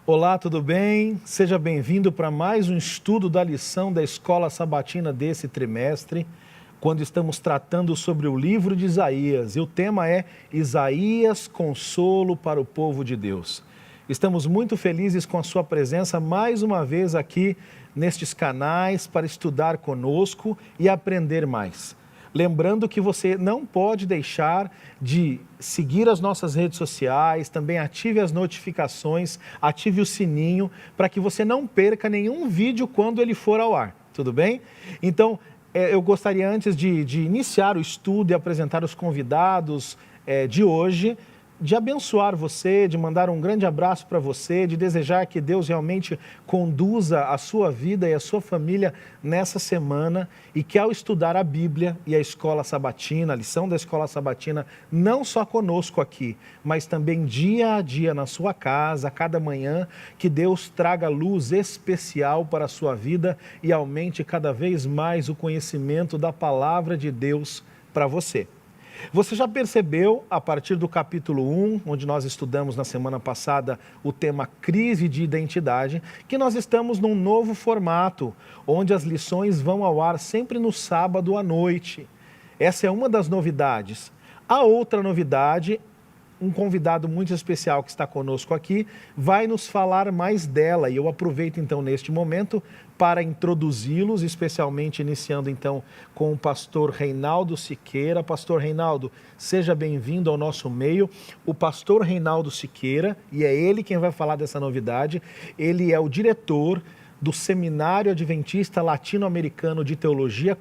Olá, tudo bem? Seja bem-vindo para mais um estudo da lição da Escola Sabatina desse trimestre, quando estamos tratando sobre o livro de Isaías. E o tema é Isaías, consolo para o povo de Deus. Estamos muito felizes com a sua presença mais uma vez aqui nestes canais para estudar conosco e aprender mais. Lembrando que você não pode deixar de seguir as nossas redes sociais, também ative as notificações, ative o sininho, para que você não perca nenhum vídeo quando ele for ao ar, tudo bem? Então, eu gostaria antes de iniciar o estudo e apresentar os convidados de hoje, de abençoar você, de mandar um grande abraço para você, de desejar que Deus realmente conduza a sua vida e a sua família nessa semana e que ao estudar a Bíblia e a Escola Sabatina, a lição da Escola Sabatina, não só conosco aqui, mas também dia a dia na sua casa, a cada manhã, que Deus traga luz especial para a sua vida e aumente cada vez mais o conhecimento da Palavra de Deus para você. Você já percebeu, a partir do capítulo 1, onde nós estudamos na semana passada o tema crise de identidade, que nós estamos num novo formato, onde as lições vão ao ar sempre no sábado à noite. Essa é uma das novidades. A outra novidade, um convidado muito especial que está conosco aqui, vai nos falar mais dela. E eu aproveito então neste momento para introduzi-los, especialmente iniciando então com o pastor Reinaldo Siqueira. Pastor Reinaldo, seja bem-vindo ao nosso meio. O pastor Reinaldo Siqueira, e é ele quem vai falar dessa novidade, ele é o diretor do Seminário Adventista Latino-Americano de Teologia,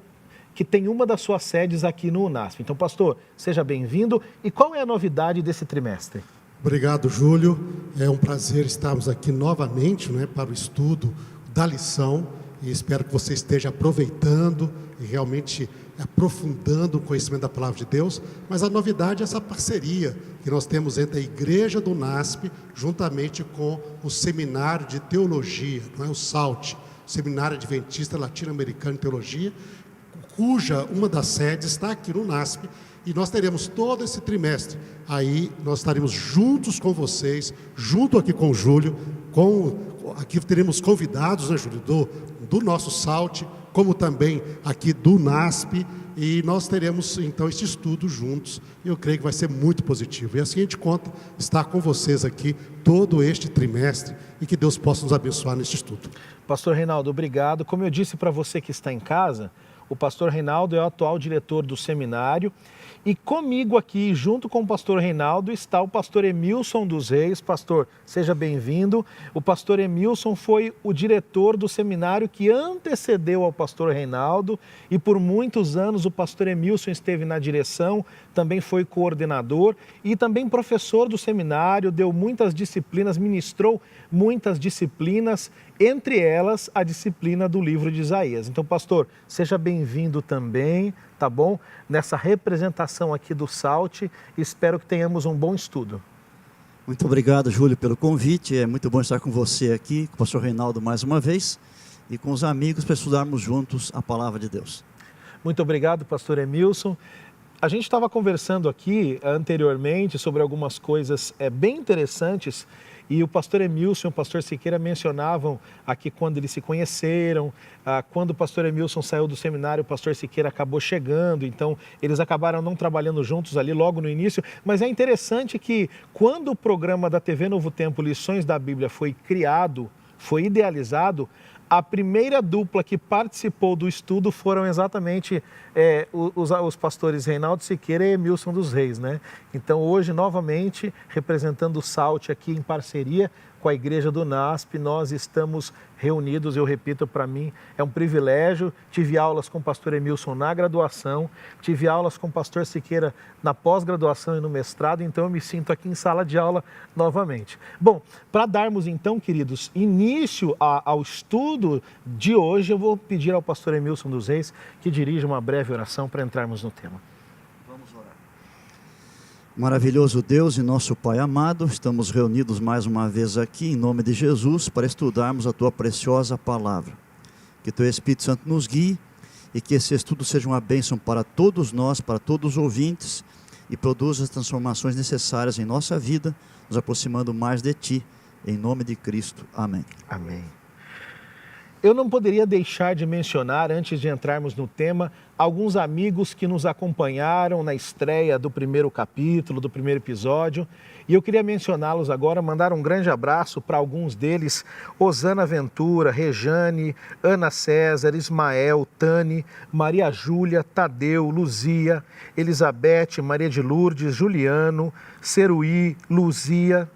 que tem uma das suas sedes aqui no UNASP. Então, pastor, seja bem-vindo. E qual é a novidade desse trimestre? Obrigado, Júlio. É um prazer estarmos aqui novamente, para o estudo da lição, e espero que você esteja aproveitando e realmente aprofundando o conhecimento da Palavra de Deus. Mas a novidade é essa parceria que nós temos entre a Igreja do UNASP, juntamente com o Seminário de Teologia, o SALT, Seminário Adventista Latino-Americano de Teologia, cuja uma das sedes está aqui no UNASP, e nós teremos todo esse trimestre. Aí nós estaremos juntos com vocês, junto aqui com o Júlio, aqui teremos convidados, Júlio, do nosso SALT, como também aqui do UNASP, e nós teremos então este estudo juntos, e eu creio que vai ser muito positivo. E assim a gente conta estar com vocês aqui todo este trimestre, e que Deus possa nos abençoar neste estudo. Pastor Reinaldo, obrigado. Como eu disse para você que está em casa, o pastor Reinaldo é o atual diretor do seminário, e comigo aqui, junto com o pastor Reinaldo, está o pastor Emilson dos Reis. Pastor, seja bem-vindo. O pastor Emilson foi o diretor do seminário que antecedeu ao pastor Reinaldo, e por muitos anos o pastor Emilson esteve na direção, também foi coordenador e também professor do seminário, deu muitas disciplinas, ministrou muitas disciplinas, entre elas a disciplina do livro de Isaías. Então, pastor, seja bem-vindo também, tá bom? Nessa representação aqui do SALT, espero que tenhamos um bom estudo. Muito obrigado, Júlio, pelo convite. É muito bom estar com você aqui, com o pastor Reinaldo mais uma vez, e com os amigos para estudarmos juntos a Palavra de Deus. Muito obrigado, pastor Emilson. A gente estava conversando aqui anteriormente sobre algumas coisas bem interessantes, e o pastor Emilson e o pastor Siqueira mencionavam aqui quando eles se conheceram, quando o pastor Emilson saiu do seminário, o pastor Siqueira acabou chegando, então eles acabaram não trabalhando juntos ali logo no início, mas é interessante que quando o programa da TV Novo Tempo, Lições da Bíblia, foi criado, foi idealizado, a primeira dupla que participou do estudo foram exatamente os pastores Reinaldo Siqueira e Emilson dos Reis, né? Então hoje, novamente, representando o SALT aqui em parceria com a Igreja do UNASP, nós estamos reunidos. Eu repito, para mim é um privilégio. Tive aulas com o pastor Emilson na graduação, tive aulas com o pastor Siqueira na pós-graduação e no mestrado, então eu me sinto aqui em sala de aula novamente. Bom, para darmos então, queridos, início ao estudo de hoje, eu vou pedir ao pastor Emilson dos Reis que dirija uma breve oração para entrarmos no tema. Maravilhoso Deus e nosso Pai amado, estamos reunidos mais uma vez aqui em nome de Jesus para estudarmos a Tua preciosa Palavra. Que Teu Espírito Santo nos guie e que esse estudo seja uma bênção para todos nós, para todos os ouvintes, e produza as transformações necessárias em nossa vida, nos aproximando mais de Ti, Em nome de Cristo. Amém. Amém. Eu não poderia deixar de mencionar, antes de entrarmos no tema, alguns amigos que nos acompanharam na estreia do primeiro capítulo, do primeiro episódio. E eu queria mencioná-los agora, mandar um grande abraço para alguns deles: Osana Ventura, Rejane, Ana César, Ismael, Tani, Maria Júlia, Tadeu, Luzia, Elizabeth, Maria de Lourdes, Juliano, Ceruí, Luzia,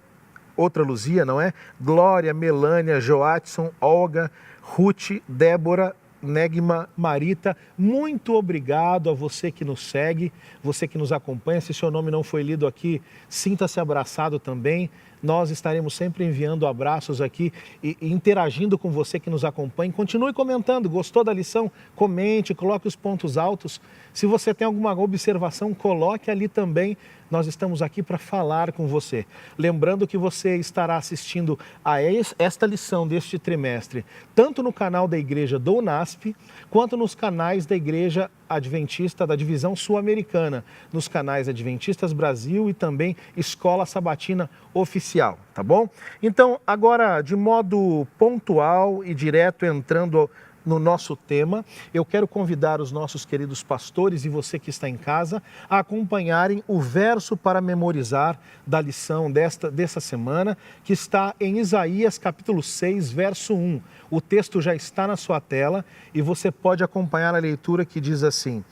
outra Luzia, não é? Glória, Melânia, Joatson, Olga, Ruth, Débora, Negma, Marita. Muito obrigado a você que nos segue, você que nos acompanha. Se seu nome não foi lido aqui, sinta-se abraçado também. Nós estaremos sempre enviando abraços aqui e interagindo com você que nos acompanha. Continue comentando. Gostou da lição? Comente, coloque os pontos altos. Se você tem alguma observação, coloque ali também. Nós estamos aqui para falar com você. Lembrando que você estará assistindo a esta lição deste trimestre, tanto no canal da Igreja do UNASP, quanto nos canais da Igreja Adventista da Divisão Sul-Americana, nos canais Adventistas Brasil e também Escola Sabatina Oficial, tá bom? Então, agora, de modo pontual e direto, entrando no nosso tema, eu quero convidar os nossos queridos pastores e você que está em casa a acompanharem o verso para memorizar da lição dessa semana, que está em Isaías capítulo 6, verso 1. O texto já está na sua tela e você pode acompanhar a leitura, que diz assim: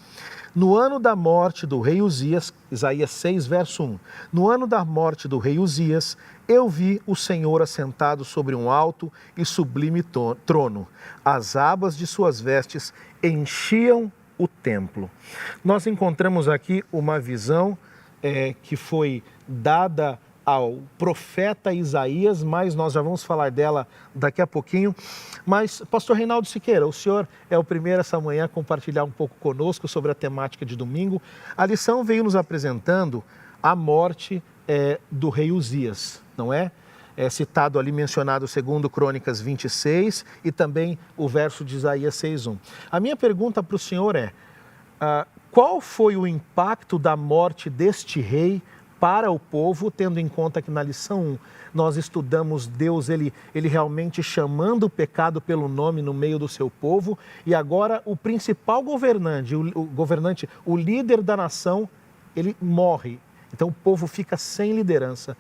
no ano da morte do rei Uzias, Isaías 6, verso 1, no ano da morte do rei Uzias, eu vi o Senhor assentado sobre um alto e sublime trono. As abas de suas vestes enchiam o templo. Nós encontramos aqui uma visão que foi dada ao profeta Isaías, mas nós já vamos falar dela daqui a pouquinho. Mas, pastor Reinaldo Siqueira, o senhor é o primeiro essa manhã a compartilhar um pouco conosco sobre a temática de domingo. A lição veio nos apresentando a morte do rei Uzias, não é? É citado ali, mencionado segundo Crônicas 26 e também o verso de Isaías 6:1. A minha pergunta para o senhor é: qual foi o impacto da morte deste rei para o povo, tendo em conta que na lição 1 nós estudamos Deus, ele realmente chamando o pecado pelo nome no meio do seu povo, e agora o principal governante, o líder da nação, ele morre. Então o povo fica sem liderança.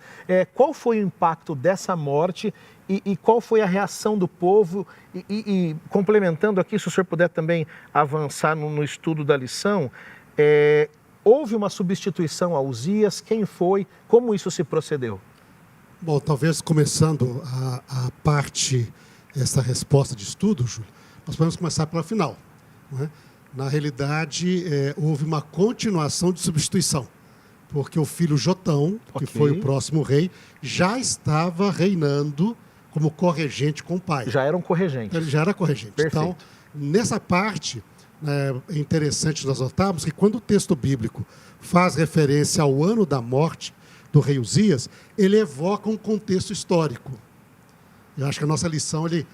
Qual foi o impacto dessa morte e qual foi a reação do povo? E complementando aqui, se o senhor puder também avançar no estudo da lição, houve uma substituição a Uzias? Quem foi? Como isso se procedeu? Bom, talvez começando a parte, essa resposta de estudo, Júlio, nós podemos começar pela final, não é? Na realidade, houve uma continuação de substituição, porque o filho Jotão, que foi o próximo rei, já estava reinando como corregente com o pai. Já era um corregente. Ele já era corregente. Perfeito. Então, nessa parte, é interessante nós notarmos que quando o texto bíblico faz referência ao ano da morte do rei Uzias, ele evoca um contexto histórico. Eu acho que a nossa lição ele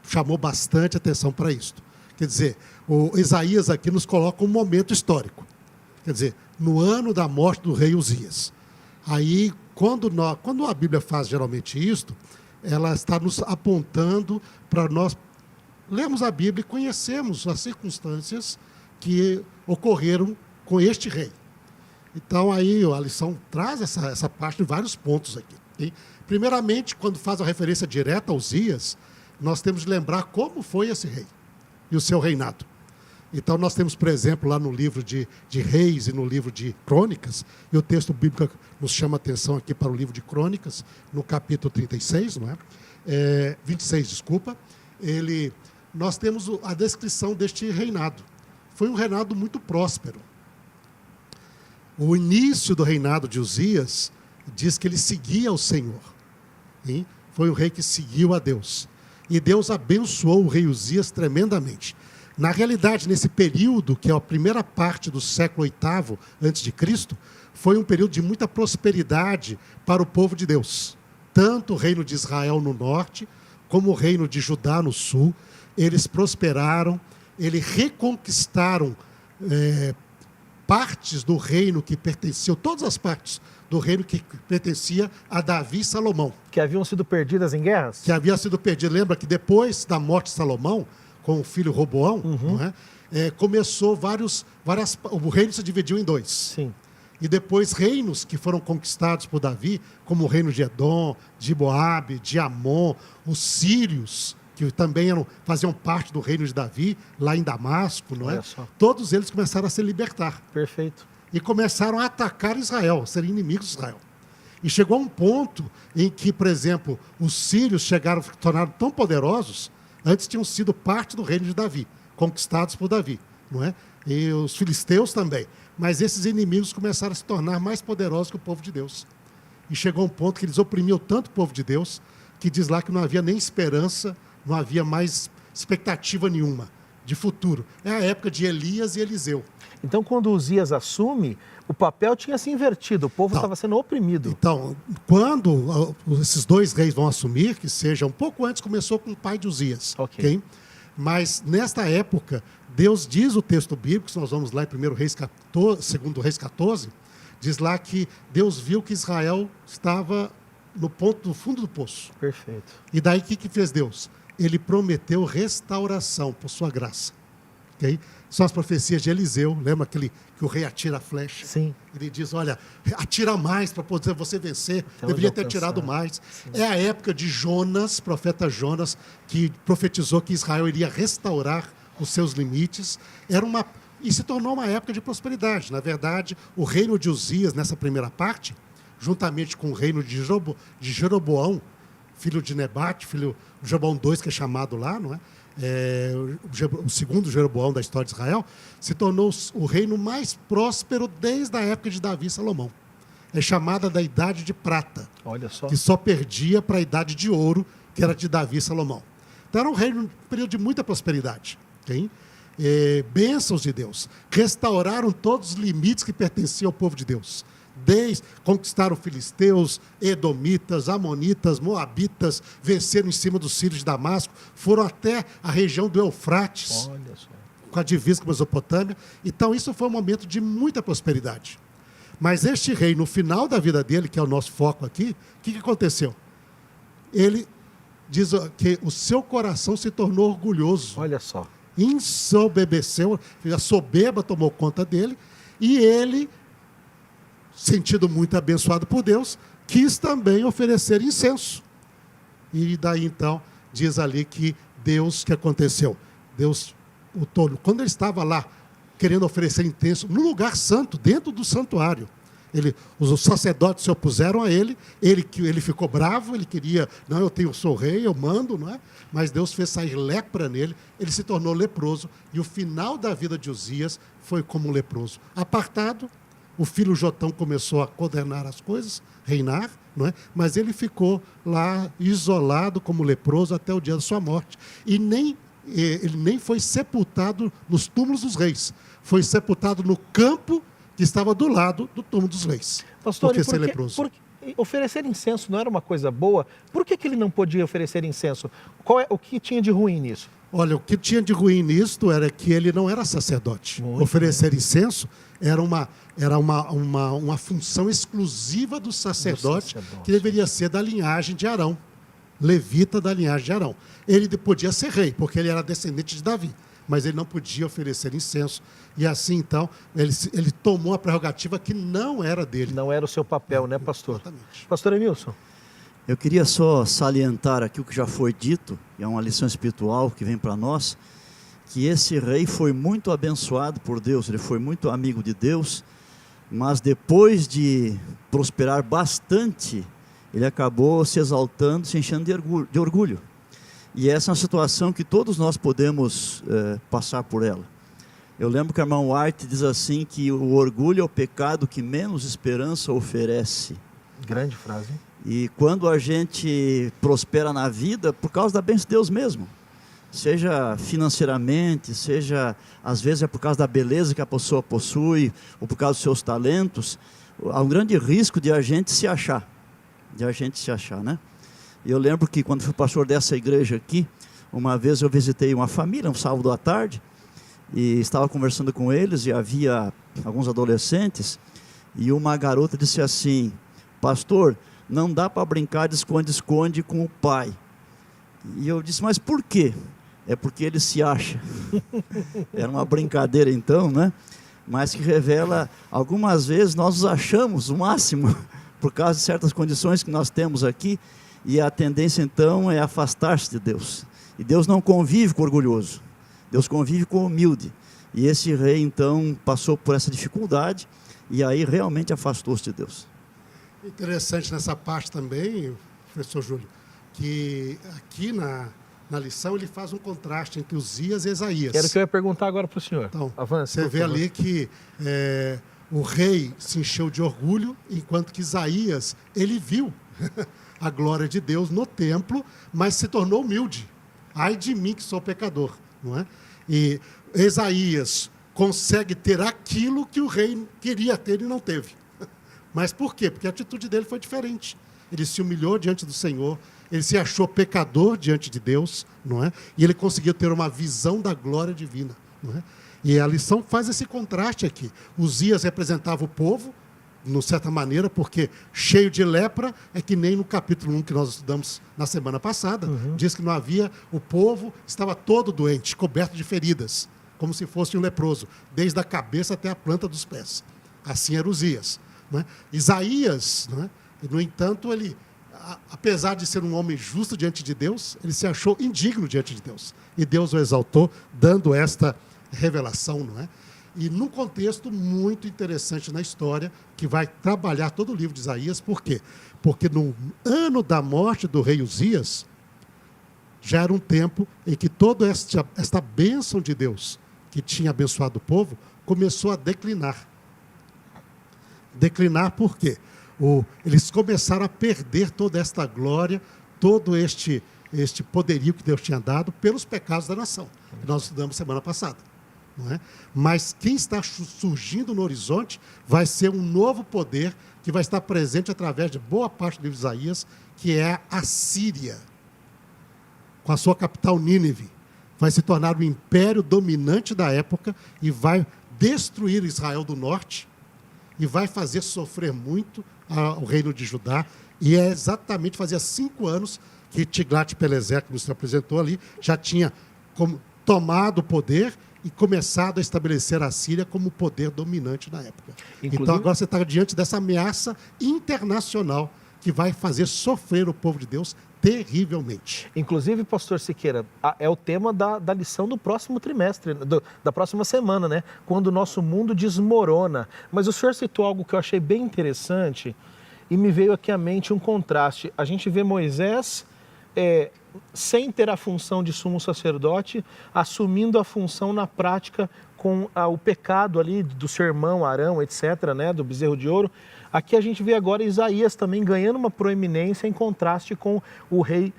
chamou bastante atenção para isso. Quer dizer, o Isaías aqui nos coloca um momento histórico. Quer dizer, no ano da morte do rei Uzias. Aí, quando a Bíblia faz geralmente isto, ela está nos apontando para nós lermos a Bíblia e conhecemos as circunstâncias que ocorreram com este rei. Então, aí a lição traz essa parte em vários pontos aqui. Hein? Primeiramente, quando faz a referência direta a Uzias, nós temos de lembrar como foi esse rei e o seu reinado. Então, nós temos, por exemplo, lá no livro de Reis e no livro de Crônicas, e o texto bíblico nos chama a atenção aqui para o livro de Crônicas, no capítulo 36, não é? 26, desculpa. Nós temos a descrição deste reinado. Foi um reinado muito próspero. O início do reinado de Uzias diz que ele seguia o Senhor. Hein? Foi um rei que seguiu a Deus. E Deus abençoou o rei Uzias tremendamente. Na realidade, nesse período, que é a primeira parte do século VIII a.C., foi um período de muita prosperidade para o povo de Deus. Tanto o reino de Israel no norte, como o reino de Judá no sul, eles prosperaram, eles reconquistaram partes do reino que pertenciam, todas as partes do reino que pertencia a Davi e Salomão. Que haviam sido perdidas em guerras? Que havia sido perdido. Lembra que depois da morte de Salomão, com o filho Roboão, não é? Começou o reino se dividiu em dois. Sim. E depois reinos que foram conquistados por Davi, como o reino de Edom, de Moabe, de Amon, os sírios, que também faziam parte do reino de Davi, lá em Damasco, não é? Olha só. Todos eles começaram a se libertar. Perfeito. E começaram a atacar Israel, a serem inimigos de Israel. E chegou a um ponto em que, por exemplo, os sírios se tornaram tão poderosos, antes tinham sido parte do reino de Davi, conquistados por Davi, não é? E os filisteus também. Mas esses inimigos começaram a se tornar mais poderosos que o povo de Deus. E chegou a um ponto que eles oprimiam tanto o povo de Deus, que diz lá que não havia nem esperança, não havia mais expectativa nenhuma de futuro. É a época de Elias e Eliseu. Então, quando Uzias assume, o papel tinha se invertido, o povo estava sendo oprimido. Então, quando esses dois reis vão assumir, que seja um pouco antes, começou com o pai de Uzias. Ok. Mas, nesta época, Deus diz o texto bíblico, se nós vamos lá em 1 Reis 14, 2 Reis 14, diz lá que Deus viu que Israel estava no fundo do poço. Perfeito. E daí o que fez Deus? Ele prometeu restauração por sua graça. Okay? São as profecias de Eliseu, lembra que o rei atira a flecha? Sim. Ele diz, olha, atira mais para poder você vencer, Até deveria onde ter alcançar. tirado mais. Sim. É a época de Jonas, profeta Jonas, que profetizou que Israel iria restaurar os seus limites. E se tornou uma época de prosperidade. Na verdade, o reino de Uzias, nessa primeira parte, juntamente com o reino de Jeroboão, filho de Nebate, filho de Jeroboão II, que é chamado lá, não é? O segundo Jeroboão da história de Israel, se tornou o reino mais próspero desde a época de Davi e Salomão. É chamada da Idade de Prata, Olha só. que só perdia para a Idade de Ouro, que era de Davi e Salomão. Então era um período de muita prosperidade. Okay? Bênçãos de Deus. Restauraram todos os limites que pertenciam ao povo de Deus. Conquistaram filisteus, edomitas, amonitas, moabitas, venceram em cima dos sírios de Damasco, foram até a região do Eufrates, Olha só. com a divisa com a Mesopotâmia. Então isso foi um momento de muita prosperidade. Mas este rei, no final da vida dele, que é o nosso foco aqui, o que aconteceu? Ele diz que o seu coração se tornou orgulhoso. Olha só. Ensoberbeceu, a soberba tomou conta dele, e ele, sentido muito abençoado por Deus, quis também oferecer incenso. E daí então, diz ali que que aconteceu? Deus o tornou. Quando ele estava lá, querendo oferecer incenso, no lugar santo, dentro do santuário, os sacerdotes se opuseram a ele ficou bravo, ele queria, não, eu sou rei, eu mando, não é? Mas Deus fez sair lepra nele, ele se tornou leproso, e o final da vida de Uzias foi como um leproso. Apartado, o filho Jotão começou a coordenar as coisas, reinar, não é? Mas ele ficou lá isolado como leproso até o dia da sua morte. E ele nem foi sepultado nos túmulos dos reis, foi sepultado no campo que estava do lado do túmulo dos reis. Pastor, porque ser leproso. Oferecer incenso não era uma coisa boa? Por que ele não podia oferecer incenso? O que tinha de ruim nisso? Olha, o que tinha de ruim nisto era que ele não era sacerdote. Muito oferecer incenso era uma função exclusiva do sacerdote, que deveria ser da linhagem de Arão, levita da linhagem de Arão. Ele podia ser rei, porque ele era descendente de Davi, mas ele não podia oferecer incenso. E assim, então, ele tomou a prerrogativa que não era dele. Não era o seu papel, né, pastor? Exatamente. Pastor Emilson. Eu queria só salientar aqui o que já foi dito, e é uma lição espiritual que vem para nós, que esse rei foi muito abençoado por Deus, ele foi muito amigo de Deus, mas depois de prosperar bastante, ele acabou se exaltando, se enchendo de orgulho. E essa é uma situação que todos nós podemos passar por ela. Eu lembro que a irmã White diz assim, que o orgulho é o pecado que menos esperança oferece. Grande frase. E quando a gente prospera na vida, por causa da bênção de Deus mesmo, seja financeiramente, seja, às vezes é por causa da beleza que a pessoa possui, ou por causa dos seus talentos, há um grande risco de a gente se achar, né? Eu lembro que quando fui pastor dessa igreja aqui, uma vez eu visitei uma família, um sábado à tarde, e estava conversando com eles e havia alguns adolescentes e uma garota disse assim: pastor, não dá para brincar de esconde-esconde com o pai. E eu disse: mas por quê? É porque ele se acha. Era uma brincadeira então, né? Mas que revela, algumas vezes nós nos achamos o máximo por causa de certas condições que nós temos aqui, e a tendência então é afastar-se de Deus. E Deus não convive com o orgulhoso, Deus convive com o humilde. E esse rei então passou por essa dificuldade e aí realmente afastou-se de Deus. Interessante nessa parte também, professor Júlio, que aqui na lição ele faz um contraste entre Uzias e Isaías. Era o que eu ia perguntar agora para o senhor. Então, avance, você vê ali que o rei se encheu de orgulho, enquanto que Isaías, ele viu a glória de Deus no templo, mas se tornou humilde. Ai de mim que sou pecador, não é? E Isaías consegue ter aquilo que o rei queria ter e não teve. Mas por quê? Porque a atitude dele foi diferente. Ele se humilhou diante do Senhor, ele se achou pecador diante de Deus, não é? E ele conseguiu ter uma visão da glória divina, não é? E a lição faz esse contraste aqui. Uzias representava o povo, de certa maneira, porque cheio de lepra, é que nem no capítulo 1 que nós estudamos na semana passada, diz que não havia, o povo estava todo doente, coberto de feridas, como se fosse um leproso, desde a cabeça até a planta dos pés. Assim era Uzias, não é? Isaías, não é? No entanto, ele, apesar de ser um homem justo diante de Deus, ele se achou indigno diante de Deus. E Deus o exaltou, dando esta revelação, não é? E num contexto muito interessante na história, que vai trabalhar todo o livro de Isaías. Por quê? Porque no ano da morte do rei Uzias, já era um tempo em que toda esta bênção de Deus, que tinha abençoado o povo, começou a declinar. Declinar por quê? Eles começaram a perder toda esta glória, todo este poderio que Deus tinha dado pelos pecados da nação, que nós estudamos semana passada. Não é? Mas quem está surgindo no horizonte vai ser um novo poder que vai estar presente através de boa parte do livro de Isaías, que é a Síria, com a sua capital Nínive. Vai se tornar o império dominante da época e vai destruir Israel do norte e vai fazer sofrer muito o reino de Judá. E é exatamente, fazia 5 anos que Tiglat-Pileser, que você apresentou ali, já tinha tomado o poder e começado a estabelecer a Síria como poder dominante na época. Inclusive, então agora você está diante dessa ameaça internacional que vai fazer sofrer o povo de Deus terrivelmente. Inclusive, pastor Siqueira, é o tema da lição do próximo trimestre, da próxima semana, né? Quando o nosso mundo desmorona. Mas o senhor citou algo que eu achei bem interessante e me veio aqui à mente um contraste. A gente vê Moisés sem ter a função de sumo sacerdote, assumindo a função na prática com o pecado ali do seu irmão Arão, etc., né, do bezerro de ouro. Aqui a gente vê agora Isaías também ganhando uma proeminência em contraste com o rei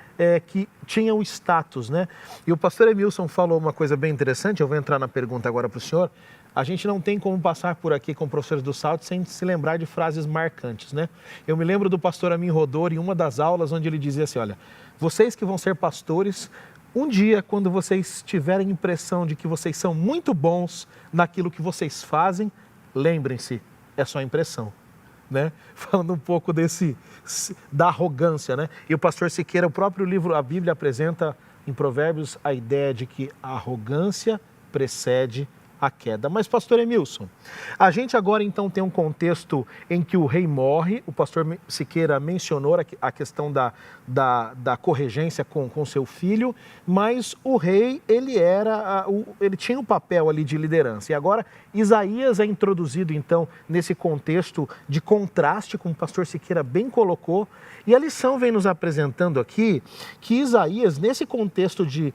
que tinha o status, né? E o pastor Emilson falou uma coisa bem interessante, eu vou entrar na pergunta agora para o senhor. A gente não tem como passar por aqui com professores do Salto sem se lembrar de frases marcantes, né? Eu me lembro do pastor Amin Rodor em uma das aulas onde ele dizia assim, olha, vocês que vão ser pastores, um dia quando vocês tiverem impressão de que vocês são muito bons naquilo que vocês fazem, lembrem-se, é só impressão, né? Falando um pouco da arrogância, né? E o pastor Siqueira, o próprio livro, a Bíblia apresenta em Provérbios a ideia de que a arrogância precede a queda. Mas, pastor Emilson, a gente agora então tem um contexto em que o rei morre, o pastor Siqueira mencionou a questão da corregência com seu filho, mas o rei, ele tinha um papel ali de liderança. E agora Isaías é introduzido então nesse contexto de contraste, como o pastor Siqueira bem colocou, e a lição vem nos apresentando aqui que Isaías, nesse contexto de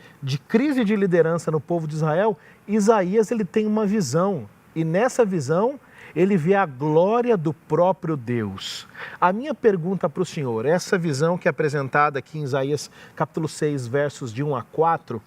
crise de liderança no povo de Israel, Isaías ele tem uma visão, e nessa visão ele vê a glória do próprio Deus. A minha pergunta para o senhor, essa visão que é apresentada aqui em Isaías capítulo 6, versos de 1 a 4,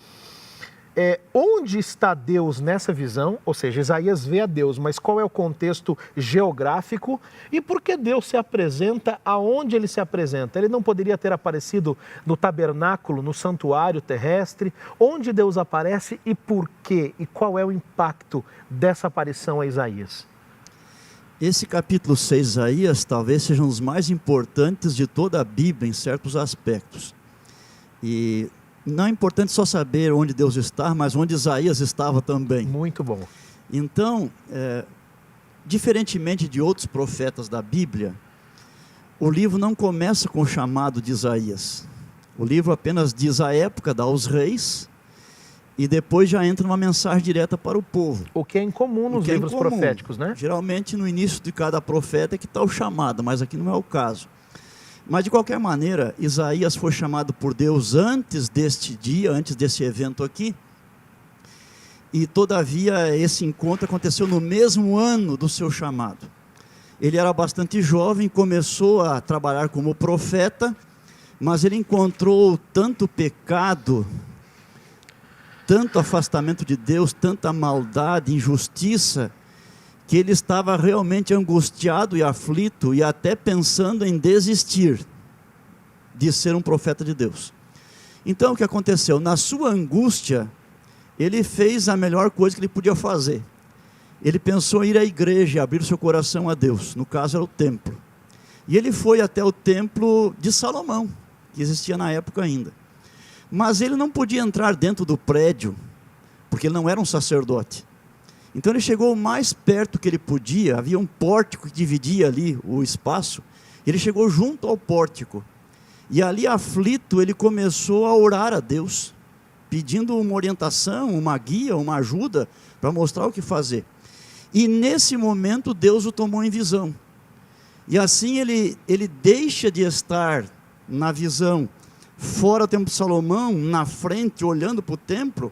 Onde está Deus nessa visão? Ou seja, Isaías vê a Deus, mas qual é o contexto geográfico? E por que Deus se apresenta aonde ele se apresenta? Ele não poderia ter aparecido no tabernáculo, no santuário terrestre? Onde Deus aparece e por quê? E qual é o impacto dessa aparição a Isaías? Esse capítulo 6 de Isaías talvez seja um dos mais importantes de toda a Bíblia em certos aspectos. E não é importante só saber onde Deus está, mas onde Isaías estava também. Muito bom. Então, diferentemente de outros profetas da Bíblia, o livro não começa com o chamado de Isaías. O livro apenas diz a época, dá aos reis, e depois já entra uma mensagem direta para o povo. O que é incomum nos livros proféticos, né? Geralmente no início de cada profeta é que está o chamado, mas aqui não é o caso. Mas de qualquer maneira, Isaías foi chamado por Deus antes deste dia, antes desse evento aqui. E todavia esse encontro aconteceu no mesmo ano do seu chamado. Ele era bastante jovem, começou a trabalhar como profeta, mas ele encontrou tanto pecado, tanto afastamento de Deus, tanta maldade, injustiça, que ele estava realmente angustiado e aflito e até pensando em desistir de ser um profeta de Deus. Então o que aconteceu? Na sua angústia, ele fez a melhor coisa que ele podia fazer. Ele pensou em ir à igreja e abrir seu coração a Deus, no caso era o templo. E ele foi até o templo de Salomão, que existia na época ainda. Mas ele não podia entrar dentro do prédio, porque ele não era um sacerdote. Então ele chegou o mais perto que ele podia, havia um pórtico que dividia ali o espaço, ele chegou junto ao pórtico, e ali aflito ele começou a orar a Deus, pedindo uma orientação, uma guia, uma ajuda, para mostrar o que fazer. E nesse momento Deus o tomou em visão, e assim ele deixa de estar na visão, fora do templo de Salomão, na frente, olhando para o templo,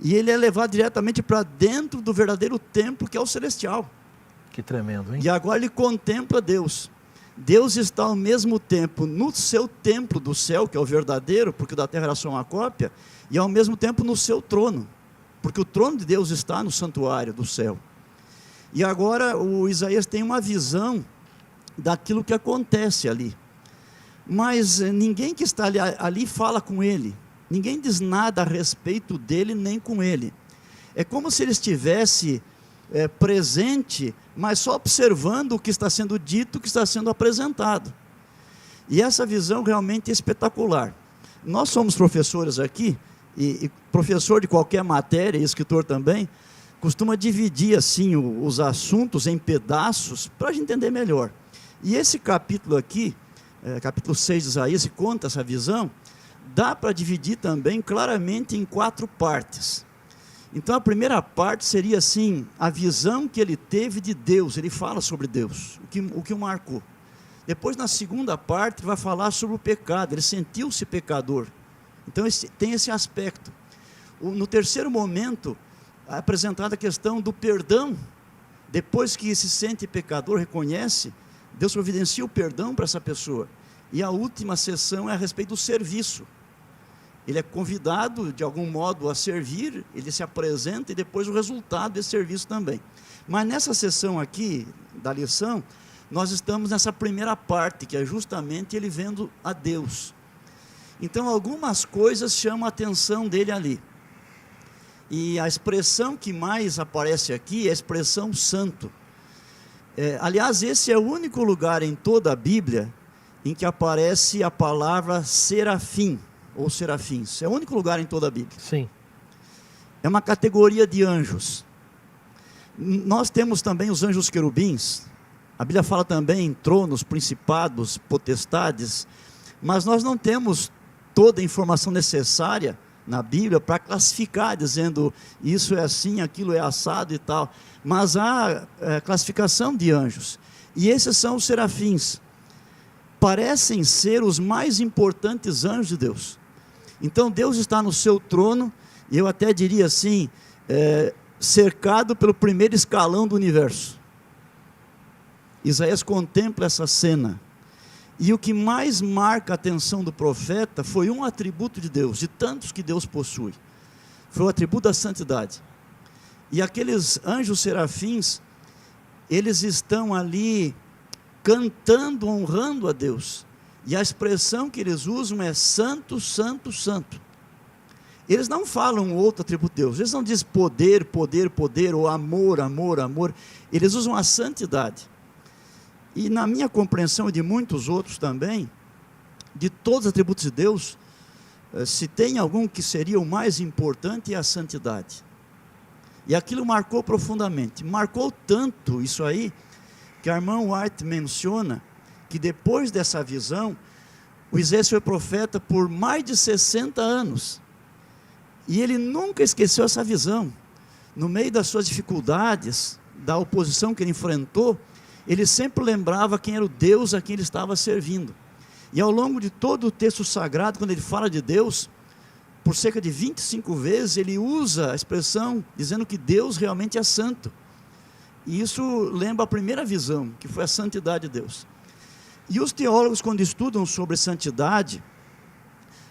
e ele é levado diretamente para dentro do verdadeiro templo, que é o celestial. Que tremendo, hein? E agora ele contempla Deus. Deus está ao mesmo tempo no seu templo do céu, que é o verdadeiro, porque o da terra era só uma cópia, e ao mesmo tempo no seu trono, porque o trono de Deus está no santuário do céu. E agora o Isaías tem uma visão daquilo que acontece ali. Mas ninguém que está ali fala com ele. Ninguém diz nada a respeito dele, nem com ele. É como se ele estivesse presente, mas só observando o que está sendo dito, o que está sendo apresentado. E essa visão realmente é espetacular. Nós somos professores aqui, e professor de qualquer matéria, e escritor também, costuma dividir assim os assuntos em pedaços, para a gente entender melhor. E esse capítulo aqui, capítulo 6 de Isaías, que conta essa visão, dá para dividir também claramente em 4 partes. Então a primeira parte seria assim, a visão que ele teve de Deus, ele fala sobre Deus, o que o marcou. Depois na segunda parte ele vai falar sobre o pecado, ele sentiu-se pecador. Então tem esse aspecto. No terceiro momento, é apresentada a questão do perdão. Depois que se sente pecador, reconhece, Deus providencia o perdão para essa pessoa. E a última sessão é a respeito do serviço. Ele é convidado, de algum modo, a servir, ele se apresenta e depois o resultado desse serviço também. Mas nessa sessão aqui, da lição, nós estamos nessa primeira parte, que é justamente ele vendo a Deus. Então, algumas coisas chamam a atenção dele ali. E a expressão que mais aparece aqui é a expressão santo. Aliás, esse é o único lugar em toda a Bíblia em que aparece a palavra serafim, ou serafins. É o único lugar em toda a Bíblia. Sim. É uma categoria de anjos. Nós temos também os anjos querubins. A Bíblia fala também em tronos, principados, potestades. Mas nós não temos toda a informação necessária na Bíblia para classificar, dizendo isso é assim, aquilo é assado e tal. Mas há classificação de anjos. E esses são os serafins. Parecem ser os mais importantes anjos de Deus. Então Deus está no seu trono, e eu até diria assim, cercado pelo primeiro escalão do universo. Isaías contempla essa cena. E o que mais marca a atenção do profeta foi um atributo de Deus, de tantos que Deus possui. Foi o atributo da santidade. E aqueles anjos serafins, eles estão ali cantando, honrando a Deus. E a expressão que eles usam é santo, santo, santo. Eles não falam outro atributo de Deus. Eles não dizem poder, poder, poder, ou amor, amor, amor. Eles usam a santidade. E na minha compreensão e de muitos outros também, de todos os atributos de Deus, se tem algum que seria o mais importante, é a santidade. E aquilo marcou profundamente. Marcou tanto isso aí, que a irmã White menciona que depois dessa visão, o Isaías foi profeta por mais de 60 anos. E ele nunca esqueceu essa visão. No meio das suas dificuldades, da oposição que ele enfrentou, ele sempre lembrava quem era o Deus a quem ele estava servindo. E ao longo de todo o texto sagrado, quando ele fala de Deus, por cerca de 25 vezes, ele usa a expressão dizendo que Deus realmente é santo. E isso lembra a primeira visão, que foi a santidade de Deus. E os teólogos, quando estudam sobre santidade,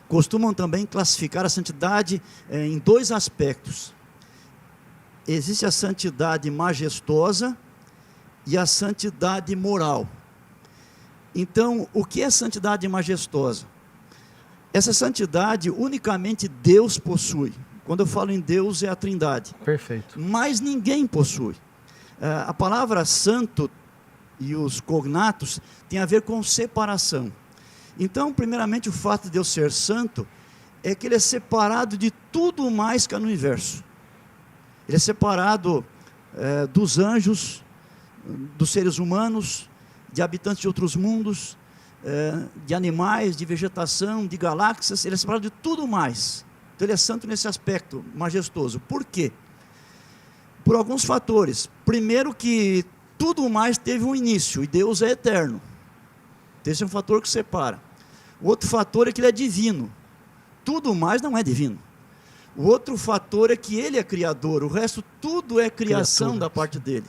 costumam também classificar a santidade em dois aspectos. Existe a santidade majestosa e a santidade moral. Então, o que é santidade majestosa? Essa santidade unicamente Deus possui. Quando eu falo em Deus, é a Trindade. Perfeito. Mas ninguém possui. A palavra santo e os cognatos tem a ver com separação. Então, primeiramente, o fato de Deus ser santo é que ele é separado de tudo mais que há no universo. Ele é separado dos anjos, dos seres humanos, de habitantes de outros mundos, de animais, de vegetação, de galáxias. Ele é separado de tudo mais. Então, ele é santo nesse aspecto majestoso. Por quê? Por alguns fatores. Primeiro, que tudo mais teve um início, e Deus é eterno. Esse é um fator que separa. O outro fator é que ele é divino. Tudo mais não é divino. O outro fator é que ele é criador. O resto tudo é criação Criatura. da parte dele.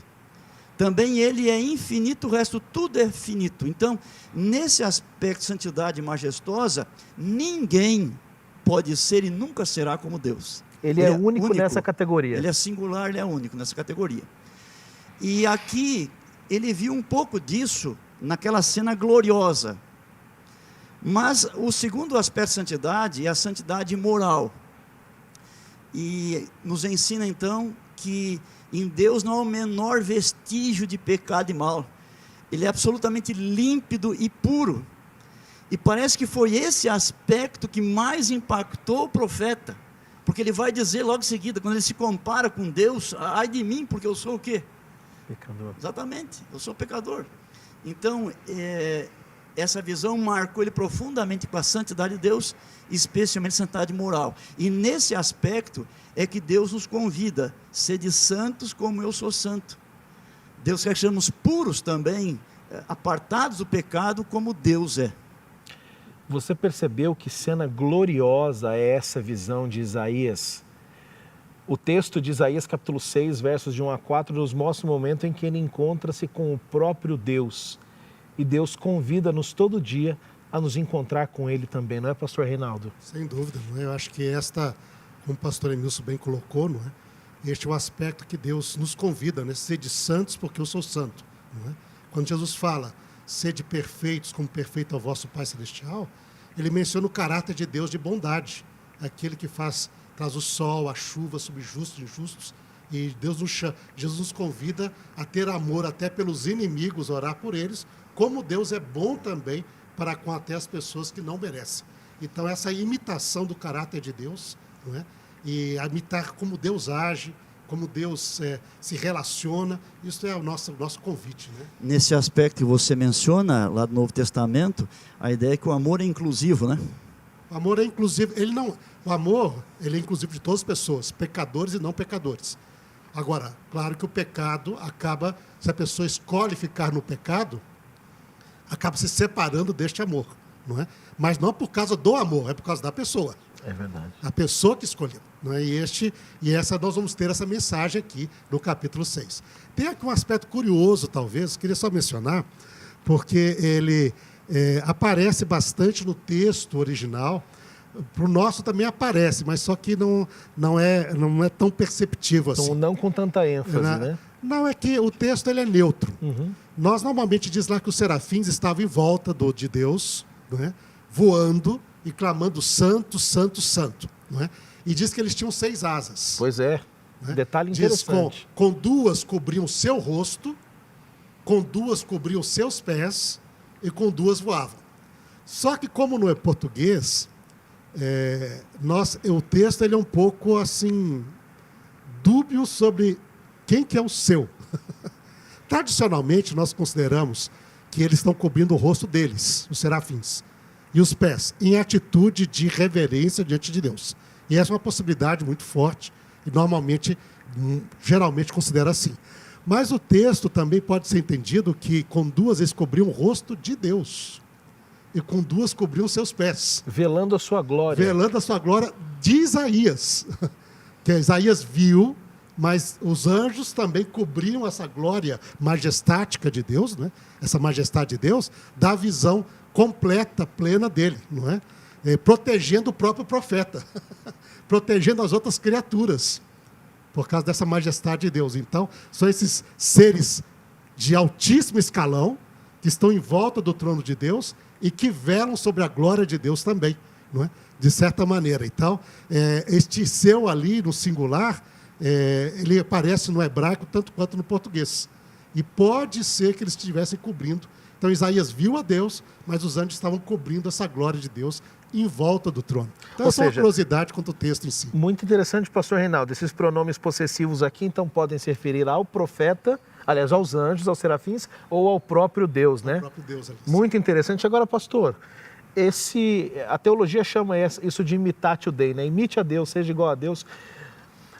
Também ele é infinito, o resto tudo é finito. Então, nesse aspecto de santidade majestosa, ninguém pode ser e nunca será como Deus. Ele é único nessa categoria. Ele é singular, ele é único nessa categoria. E aqui, ele viu um pouco disso naquela cena gloriosa. Mas o segundo aspecto de santidade é a santidade moral. E nos ensina então que em Deus não há o menor vestígio de pecado e mal. Ele é absolutamente límpido e puro. E parece que foi esse aspecto que mais impactou o profeta. Porque ele vai dizer logo em seguida, quando ele se compara com Deus, ai de mim, porque eu sou o quê? Pecador. Exatamente, eu sou pecador. Então, essa visão marcou ele profundamente com a santidade de Deus, especialmente a santidade moral. E nesse aspecto é que Deus nos convida, sede santos como eu sou santo. Deus quer que sejamos puros também, apartados do pecado como Deus é. Você percebeu que cena gloriosa é essa visão de Isaías? O texto de Isaías capítulo 6, versos de 1 a 4, nos mostra o momento em que ele encontra-se com o próprio Deus. E Deus convida-nos todo dia a nos encontrar com ele também, não é, pastor Reinaldo? Sem dúvida, não é? Eu acho que como o pastor Emilson bem colocou, não é? Este é o aspecto que Deus nos convida, né? Sede santos porque eu sou santo, não é? Quando Jesus fala, sede perfeitos como perfeito é o vosso Pai Celestial, ele menciona o caráter de Deus de bondade, aquele que traz o sol, a chuva sobre justos e injustos, e Jesus nos convida a ter amor até pelos inimigos, orar por eles, como Deus é bom também para com até as pessoas que não merecem. Então, essa imitação do caráter de Deus, não é? E imitar como Deus age, como Deus se relaciona, isso é o nosso convite, né? Nesse aspecto que você menciona, lá do Novo Testamento, a ideia é que o amor é inclusivo, né? O amor é inclusivo, o amor, ele é inclusivo de todas as pessoas, pecadores e não pecadores. Agora, claro que o pecado acaba, se a pessoa escolhe ficar no pecado, acaba se separando deste amor, não é? Mas não por causa do amor, é por causa da pessoa. É verdade. A pessoa que escolheu, não é? Nós vamos ter essa mensagem aqui no capítulo 6. Tem aqui um aspecto curioso, talvez, queria só mencionar, porque ele aparece bastante no texto original, para o nosso também aparece, mas só que não é tão perceptível assim. Então, não com tanta ênfase, né? Não, é que o texto ele é neutro. Uhum. Nós normalmente diz lá que os serafins estavam em volta de Deus, não é? Voando e clamando santo, santo, santo. Não é? E diz que eles tinham 6 asas. Pois é, Não é? detalhe Diz interessante. com 2 cobriam o seu rosto, com 2 cobriam os seus pés e com 2 voavam. Só que como não é português, o texto ele é um pouco assim dúbio sobre quem que é o seu. Tradicionalmente, nós consideramos que eles estão cobrindo o rosto deles, os serafins, e os pés, em atitude de reverência diante de Deus. E essa é uma possibilidade muito forte, e normalmente, geralmente considera assim. Mas o texto também pode ser entendido que com 2 eles cobriam o rosto de Deus, e com 2 cobriam seus pés. Velando a sua glória. Velando a sua glória de Isaías, que Isaías viu, mas os anjos também cobriam essa glória majestática de Deus, né? Essa majestade de Deus, da visão completa, plena dele, não é? Protegendo o próprio profeta, protegendo as outras criaturas, por causa dessa majestade de Deus. Então, são esses seres de altíssimo escalão, que estão em volta do trono de Deus e que velam sobre a glória de Deus também, não é? De certa maneira. Então, este seu ali, no singular, ele aparece no hebraico tanto quanto no português. E pode ser que eles estivessem cobrindo. Então Isaías viu a Deus, mas os anjos estavam cobrindo essa glória de Deus em volta do trono. Então essa é uma curiosidade quanto ao texto em si. Muito interessante, pastor Reinaldo. Esses pronomes possessivos aqui, então, podem se referir ao profeta, aliás, aos anjos, aos serafins, ou ao próprio Deus, né? Ao próprio Deus, aliás. Muito interessante. Agora, pastor, a teologia chama isso de imitatio Dei, né? Imite a Deus, seja igual a Deus.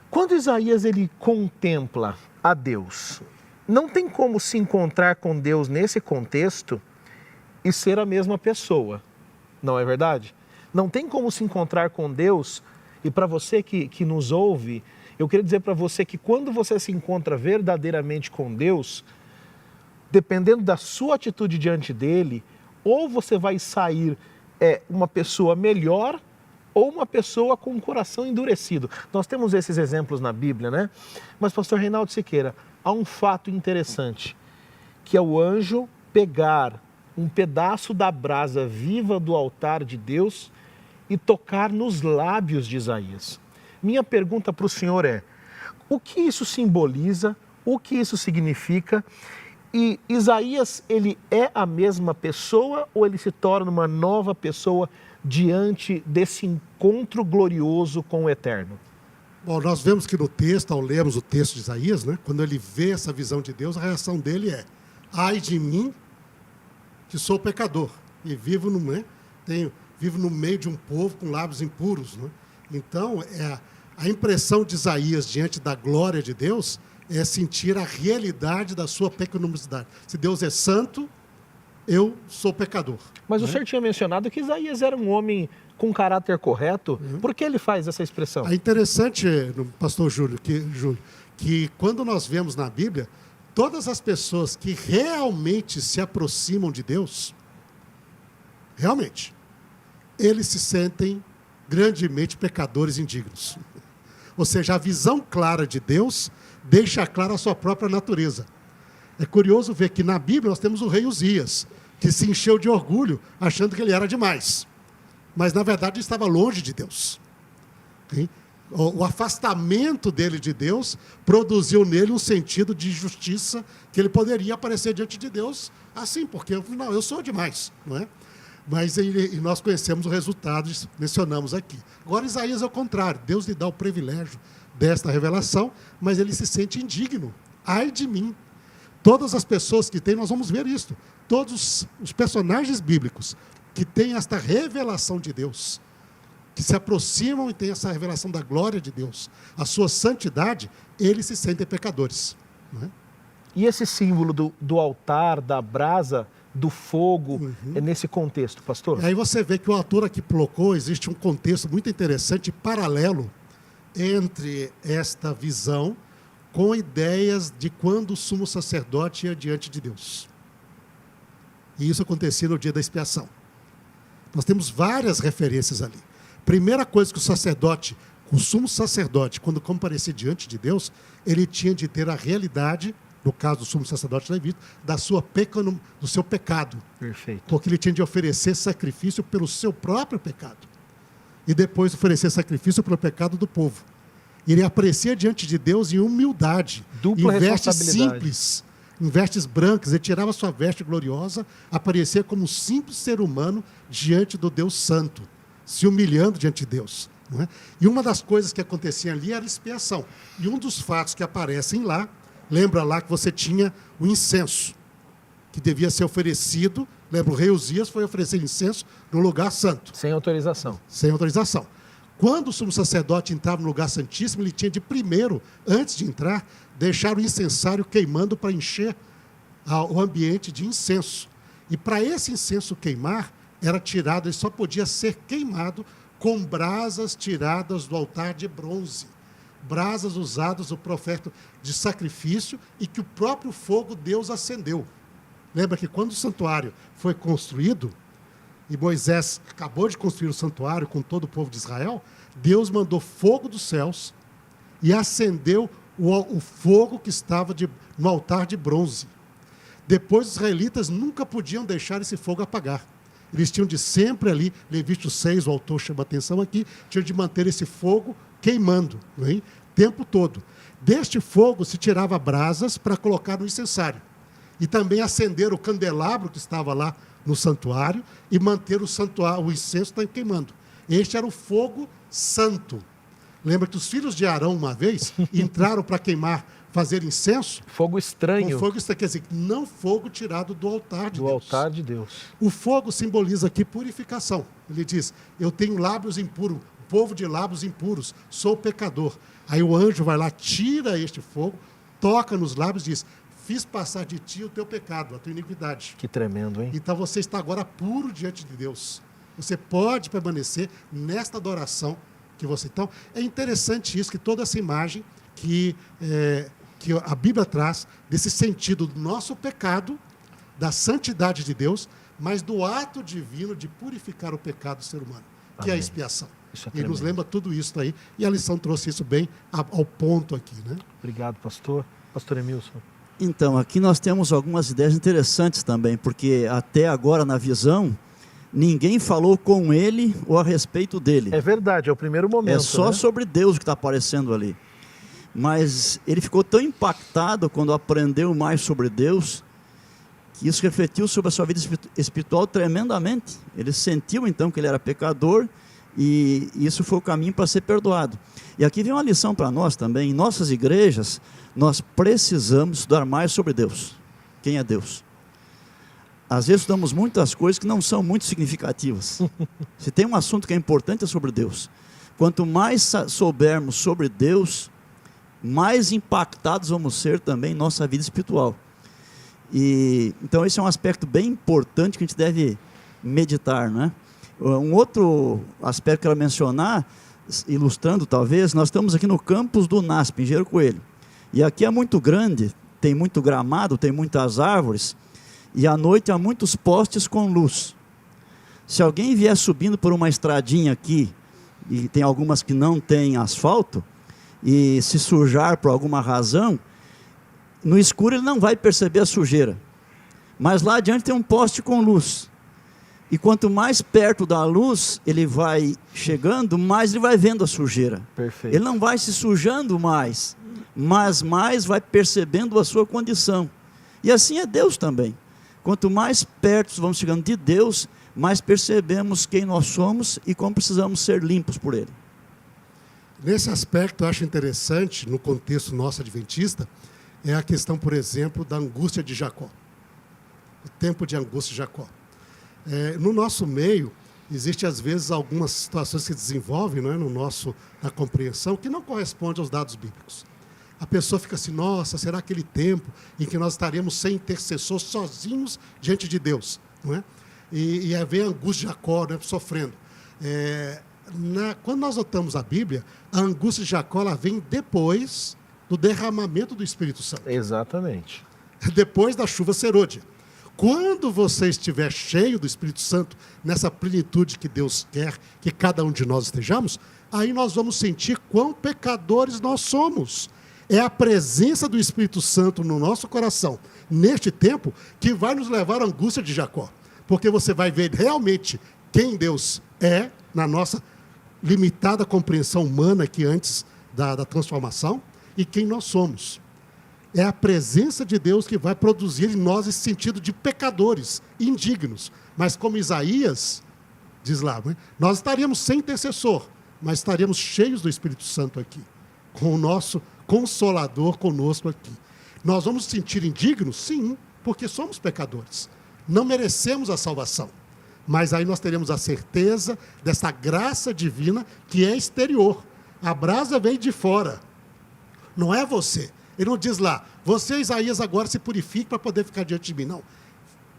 Quando Isaías ele contempla a Deus, não tem como se encontrar com Deus nesse contexto e ser a mesma pessoa, não é verdade? Não tem como se encontrar com Deus, e para você que nos ouve, eu queria dizer para você que quando você se encontra verdadeiramente com Deus, dependendo da sua atitude diante dele, ou você vai sair uma pessoa melhor, ou uma pessoa com o coração endurecido. Nós temos esses exemplos na Bíblia, né? Mas, pastor Reinaldo Siqueira, há um fato interessante, que é o anjo pegar um pedaço da brasa viva do altar de Deus e tocar nos lábios de Isaías. Minha pergunta para o senhor é, o que isso simboliza, o que isso significa? E Isaías, ele é a mesma pessoa ou ele se torna uma nova pessoa diante desse encontro glorioso com o Eterno? Bom, nós vemos que no texto, ao lermos o texto de Isaías, né, quando ele vê essa visão de Deus, a reação dele é: ai de mim, que sou pecador, e vivo no meio de um povo com lábios impuros. Né? Então, a impressão de Isaías diante da glória de Deus é sentir a realidade da sua pecaminosidade. Se Deus é santo, eu sou pecador. Mas o senhor tinha mencionado que Isaías era um homem com caráter correto. Por que ele faz essa expressão? É interessante, pastor Júlio, que quando nós vemos na Bíblia, todas as pessoas que realmente se aproximam de Deus, realmente, eles se sentem grandemente pecadores indignos. Ou seja, a visão clara de Deus deixa clara a sua própria natureza. É curioso ver que na Bíblia nós temos o rei Uzias, que se encheu de orgulho, achando que ele era demais. Mas, na verdade, estava longe de Deus. O afastamento dele de Deus produziu nele um sentido de justiça, que ele poderia aparecer diante de Deus assim, porque não, eu sou demais, não é? Mas e nós conhecemos o resultado, mencionamos aqui. Agora, Isaías é o contrário. Deus lhe dá o privilégio desta revelação, mas ele se sente indigno. Ai de mim. Todas as pessoas que têm, nós vamos ver isso. Todos os personagens bíblicos que têm esta revelação de Deus, que se aproximam e têm essa revelação da glória de Deus, a sua santidade, eles se sentem pecadores. Não é? E esse símbolo do altar, da brasa, do fogo, é nesse contexto, pastor? Aí você vê que o autor aqui colocou, existe um contexto muito interessante, paralelo, entre esta visão com ideias de quando o sumo sacerdote ia diante de Deus. E isso acontecia no dia da expiação. Nós temos várias referências ali. primeira coisa que o sumo sacerdote, quando comparecia diante de Deus, ele tinha de ter a realidade, no caso do sumo sacerdote levita, do seu pecado. Perfeito. Porque ele tinha de oferecer sacrifício pelo seu próprio pecado. E depois oferecer sacrifício pelo pecado do povo. Ele aparecia diante de Deus em humildade, Dupla em vestes responsabilidade. simples, em vestes brancas. Ele tirava sua veste gloriosa, aparecia como um simples ser humano diante do Deus Santo, se humilhando diante de Deus. Não é? E uma das coisas que acontecia ali era expiação. E um dos fatos que aparecem lá, lembra lá que você tinha o incenso, que devia ser oferecido. Lembra, o rei Uzias foi oferecer incenso no lugar santo. Sem autorização. Sem autorização. Quando o sumo sacerdote entrava no lugar santíssimo, ele tinha de primeiro, antes de entrar, deixar o incensário queimando para encher o ambiente de incenso. E para esse incenso queimar, era tirado, ele só podia ser queimado com brasas tiradas do altar de bronze. Brasas usadas no profeta de sacrifício e que o próprio fogo Deus acendeu. Lembra que quando o santuário foi construído, e Moisés acabou de construir o santuário com todo o povo de Israel, Deus mandou fogo dos céus e acendeu o fogo que estava no altar de bronze. Depois, os israelitas nunca podiam deixar esse fogo apagar. Eles tinham de sempre ali, Levítico 6, o autor chama a atenção aqui, tinham de manter esse fogo queimando, não é? O tempo todo. Deste fogo se tirava brasas para colocar no incensário. E também acender o candelabro que estava lá no santuário e manter o incenso queimando. Este era o fogo santo. Lembra que os filhos de Arão, uma vez, entraram para queimar, fazer incenso? Fogo estranho. Fogo estranho, quer dizer, não fogo tirado do altar de Deus. Do altar de Deus. O fogo simboliza aqui purificação. Ele diz, eu tenho lábios impuros, povo de lábios impuros, sou pecador. Aí o anjo vai lá, tira este fogo, toca nos lábios e diz, fiz passar de ti o teu pecado, a tua iniquidade. Que tremendo, hein? Então você está agora puro diante de Deus. Você pode permanecer nesta adoração que você... Então, é interessante isso, que toda essa imagem que a Bíblia traz, desse sentido do nosso pecado, da santidade de Deus, mas do ato divino de purificar o pecado do ser humano, que é a expiação. Ele nos lembra tudo isso aí, e a lição trouxe isso bem ao ponto aqui, né? Obrigado, pastor. Pastor Emilson. Então, aqui nós temos algumas ideias interessantes também, porque até agora na visão, ninguém falou com ele ou a respeito dele. É verdade, é o primeiro momento. É só, né, sobre Deus que está aparecendo ali. Mas ele ficou tão impactado quando aprendeu mais sobre Deus, que isso refletiu sobre a sua vida espiritual tremendamente. Ele sentiu então que ele era pecador, e isso foi o caminho para ser perdoado. E aqui vem uma lição para nós também. Em nossas igrejas, nós precisamos estudar mais sobre Deus. Quem é Deus? Às vezes estudamos muitas coisas que não são muito significativas. Se tem um assunto que é importante, é sobre Deus. Quanto mais soubermos sobre Deus, mais impactados vamos ser também em nossa vida espiritual. Então esse é um aspecto bem importante que a gente deve meditar, né? Um outro aspecto que eu quero mencionar, ilustrando talvez, nós estamos aqui no campus do NASP, Engenheiro Coelho. E aqui é muito grande, tem muito gramado, tem muitas árvores, e à noite há muitos postes com luz. Se alguém vier subindo por uma estradinha aqui, e tem algumas que não tem asfalto, e se sujar por alguma razão, no escuro ele não vai perceber a sujeira. Mas lá adiante tem um poste com luz. E quanto mais perto da luz ele vai chegando, mais ele vai vendo a sujeira. Perfeito. Ele não vai se sujando mais, mas mais vai percebendo a sua condição. E assim é Deus também. Quanto mais perto vamos chegando de Deus, mais percebemos quem nós somos e como precisamos ser limpos por Ele. Nesse aspecto, eu acho interessante, no contexto nosso adventista, é a questão, por exemplo, da angústia de Jacó. O tempo de angústia de Jacó. No nosso meio, existe às vezes algumas situações que se desenvolvem, não é, na compreensão, que não correspondem aos dados bíblicos. A pessoa fica assim, nossa, será aquele tempo em que nós estaremos sem intercessor, sozinhos diante de Deus? Não é? E aí vem a angústia de Jacó, né, sofrendo. Quando nós notamos a Bíblia, a angústia de Jacó ela vem depois do derramamento do Espírito Santo. Exatamente. Depois da chuva serôdia. Quando você estiver cheio do Espírito Santo, nessa plenitude que Deus quer que cada um de nós estejamos, aí nós vamos sentir quão pecadores nós somos. É a presença do Espírito Santo no nosso coração, neste tempo, que vai nos levar à angústia de Jacó. Porque você vai ver realmente quem Deus é, na nossa limitada compreensão humana aqui antes da transformação, e quem nós somos. É a presença de Deus que vai produzir em nós esse sentido de pecadores, indignos. Mas como Isaías diz lá, nós estaríamos sem intercessor, mas estaríamos cheios do Espírito Santo aqui, com o nosso Consolador conosco aqui. Nós vamos nos sentir indignos? Sim, porque somos pecadores. Não merecemos a salvação. Mas aí nós teremos a certeza dessa graça divina que é exterior. A brasa vem de fora. Não é você. Ele não diz lá, você, Isaías, agora se purifique para poder ficar diante de mim. Não.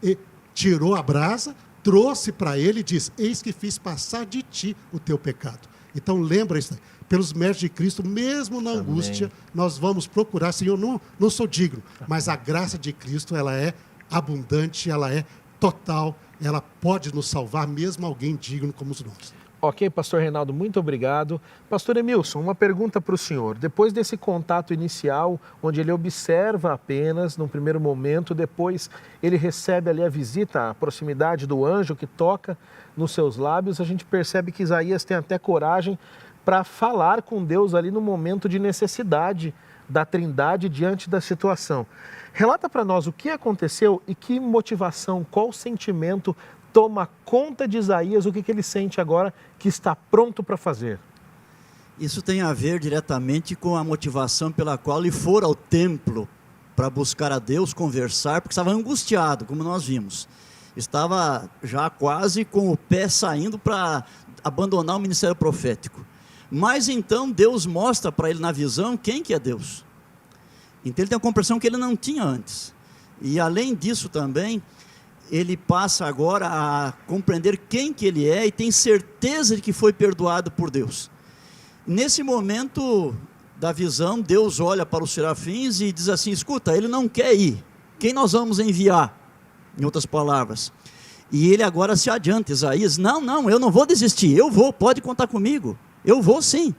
Ele tirou a brasa, trouxe para ele e diz, eis que fiz passar de ti o teu pecado. Então lembra isso, pelos méritos de Cristo, mesmo na angústia, nós vamos procurar, Senhor, não sou digno, mas a graça de Cristo, ela é abundante, ela é total, ela pode nos salvar, mesmo alguém digno como nós. Ok, pastor Reinaldo, muito obrigado. Pastor Emilson, uma pergunta para o senhor. Depois desse contato inicial, onde ele observa apenas, num primeiro momento, depois ele recebe ali a visita, a proximidade do anjo que toca nos seus lábios, a gente percebe que Isaías tem até coragem para falar com Deus ali no momento de necessidade da Trindade diante da situação. Relata para nós o que aconteceu e que motivação, qual sentimento toma conta de Isaías, o que ele sente agora que está pronto para fazer. Isso tem a ver diretamente com a motivação pela qual ele for ao templo para buscar a Deus, conversar, porque estava angustiado, como nós vimos. Estava já quase com o pé saindo para abandonar o ministério profético. Mas então Deus mostra para ele na visão quem que é Deus. Então ele tem uma compreensão que ele não tinha antes. E além disso também, ele passa agora a compreender quem que ele é e tem certeza de que foi perdoado por Deus. Nesse momento da visão, Deus olha para os serafins e diz assim, escuta, ele não quer ir, quem nós vamos enviar? Em outras palavras. E ele agora se adianta, Isaías, não, eu não vou desistir, eu vou, pode contar comigo, eu vou sim.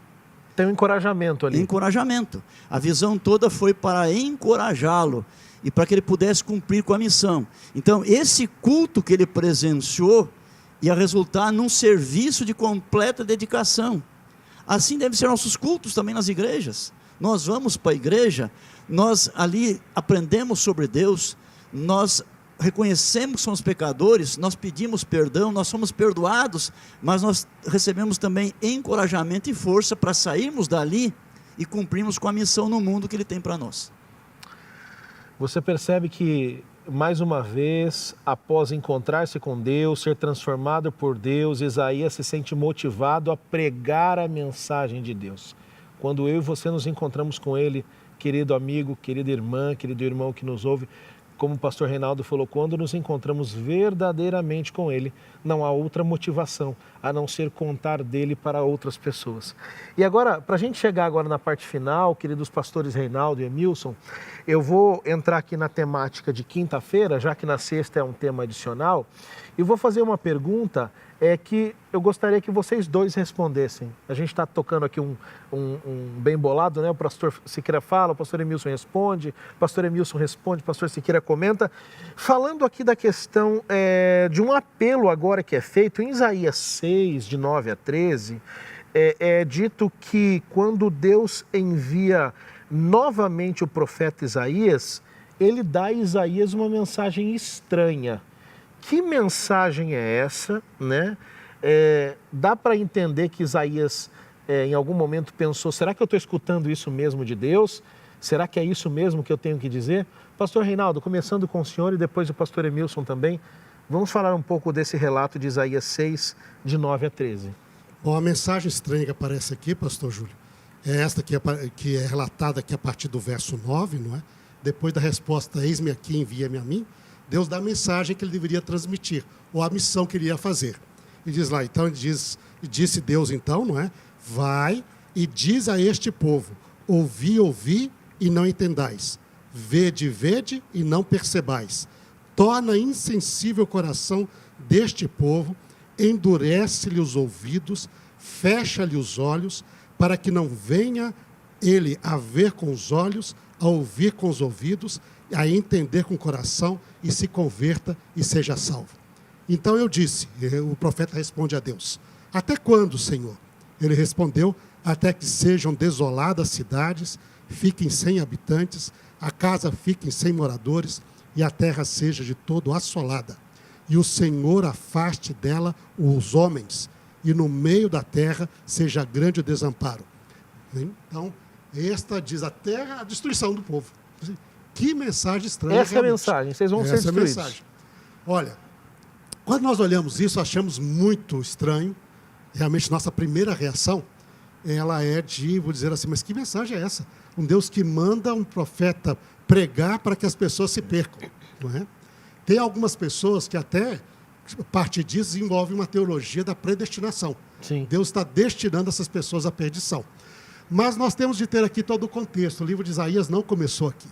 Tem um encorajamento ali. Encorajamento. A visão toda foi para encorajá-lo e para que ele pudesse cumprir com a missão. Então, esse culto que ele presenciou ia resultar num serviço de completa dedicação. Assim devem ser nossos cultos também nas igrejas. Nós vamos para a igreja, nós ali aprendemos sobre Deus, nós reconhecemos que somos pecadores, nós pedimos perdão, nós somos perdoados, mas nós recebemos também encorajamento e força para sairmos dali e cumprirmos com a missão no mundo que Ele tem para nós. Você percebe que, mais uma vez, após encontrar-se com Deus, ser transformado por Deus, Isaías se sente motivado a pregar a mensagem de Deus. Quando eu e você nos encontramos com Ele, querido amigo, querida irmã, querido irmão que nos ouve, como o pastor Reinaldo falou, quando nos encontramos verdadeiramente com Ele, não há outra motivação a não ser contar dele para outras pessoas. E agora, para a gente chegar agora na parte final, queridos pastores Reinaldo e Emilson, eu vou entrar aqui na temática de quinta-feira, já que na sexta é um tema adicional, e vou fazer uma pergunta que eu gostaria que vocês dois respondessem. A gente está tocando aqui um bem bolado, né? O pastor Siqueira fala, o pastor Emilson responde, o pastor Emilson responde, o pastor Siqueira comenta. Falando aqui da questão de um apelo agora que é feito em Isaías 6, de 9 a 13, é dito que quando Deus envia novamente o profeta Isaías, ele dá a Isaías uma mensagem estranha. Que mensagem é essa, né? Dá para entender que Isaías, em algum momento, pensou, será que eu estou escutando isso mesmo de Deus? Será que é isso mesmo que eu tenho que dizer? Pastor Reinaldo, começando com o senhor e depois o pastor Emilson também, vamos falar um pouco desse relato de Isaías 6, de 9 a 13. Bom, a mensagem estranha que aparece aqui, pastor Júlio, é esta que é relatada aqui a partir do verso 9, não é? Depois da resposta, eis-me aqui, envia-me a mim, Deus dá a mensagem que ele deveria transmitir, ou a missão que ele ia fazer. E diz lá, então, disse Deus então, não é? Vai e diz a este povo, ouvi e não entendais, vede e não percebais. torna insensível o coração deste povo, endurece-lhe os ouvidos, fecha-lhe os olhos, para que não venha ele a ver com os olhos, a ouvir com os ouvidos, a entender com o coração, e se converta e seja salvo. Então eu disse, o profeta responde a Deus: até quando, Senhor? Ele respondeu: até que sejam desoladas cidades, fiquem sem habitantes, a casa fiquem sem moradores, e a terra seja de todo assolada. E o Senhor afaste dela os homens, e no meio da terra seja grande o desamparo. Então, esta diz até a destruição do povo. Que mensagem estranha. Essa é a mensagem, vocês vão ser destruídos. Essa é a mensagem. Olha, quando nós olhamos isso, achamos muito estranho. Realmente, nossa primeira reação, ela é de, vou dizer assim, mas que mensagem é essa? Um Deus que manda um profeta pregar para que as pessoas se percam, não é? Tem algumas pessoas que até, a partir disso, desenvolvem uma teologia da predestinação. Sim. Deus está destinando essas pessoas à perdição. Mas nós temos de ter aqui todo o contexto. O livro de Isaías não começou aqui.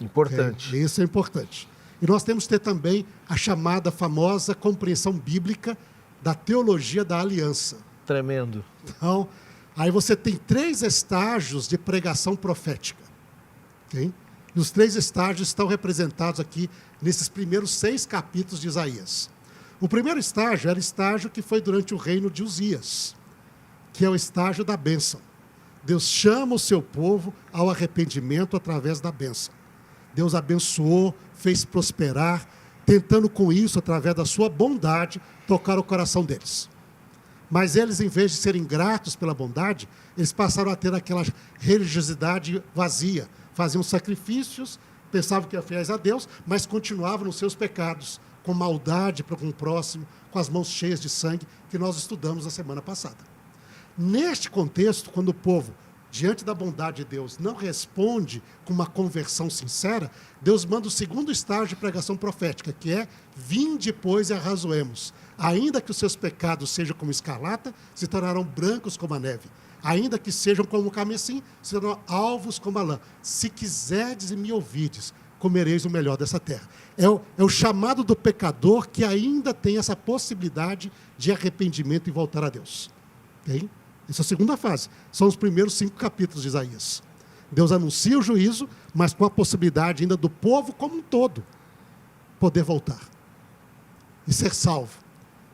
Importante. Isso é importante. E nós temos que ter também a chamada famosa compreensão bíblica da teologia da aliança. Tremendo. Então, aí você tem 3 estágios de pregação profética. Okay? E os 3 estágios estão representados aqui nesses primeiros 6 capítulos de Isaías. O primeiro estágio era o estágio que foi durante o reino de Uzias, que é o estágio da bênção. Deus chama o seu povo ao arrependimento através da bênção. Deus abençoou, fez prosperar, tentando com isso, através da sua bondade, tocar o coração deles. Mas eles, em vez de serem gratos pela bondade, eles passaram a ter aquela religiosidade vazia. Faziam sacrifícios, pensavam que eram fiéis a Deus, mas continuavam nos seus pecados, com maldade para com o próximo, com as mãos cheias de sangue, que nós estudamos na semana passada. Neste contexto, quando o povo, diante da bondade de Deus, não responde com uma conversão sincera, Deus manda o segundo estágio de pregação profética, que é: vinde, pois, e arrazoemos. Ainda que os seus pecados sejam como escarlata, se tornarão brancos como a neve. Ainda que sejam como o carmesim, se tornarão alvos como a lã. Se quiserdes e me ouvides, comereis o melhor dessa terra. É o chamado do pecador que ainda tem essa possibilidade de arrependimento e voltar a Deus. Okay? Essa é a segunda fase. São os primeiros 5 capítulos de Isaías. Deus anuncia o juízo, mas com a possibilidade ainda do povo como um todo poder voltar e ser salvo.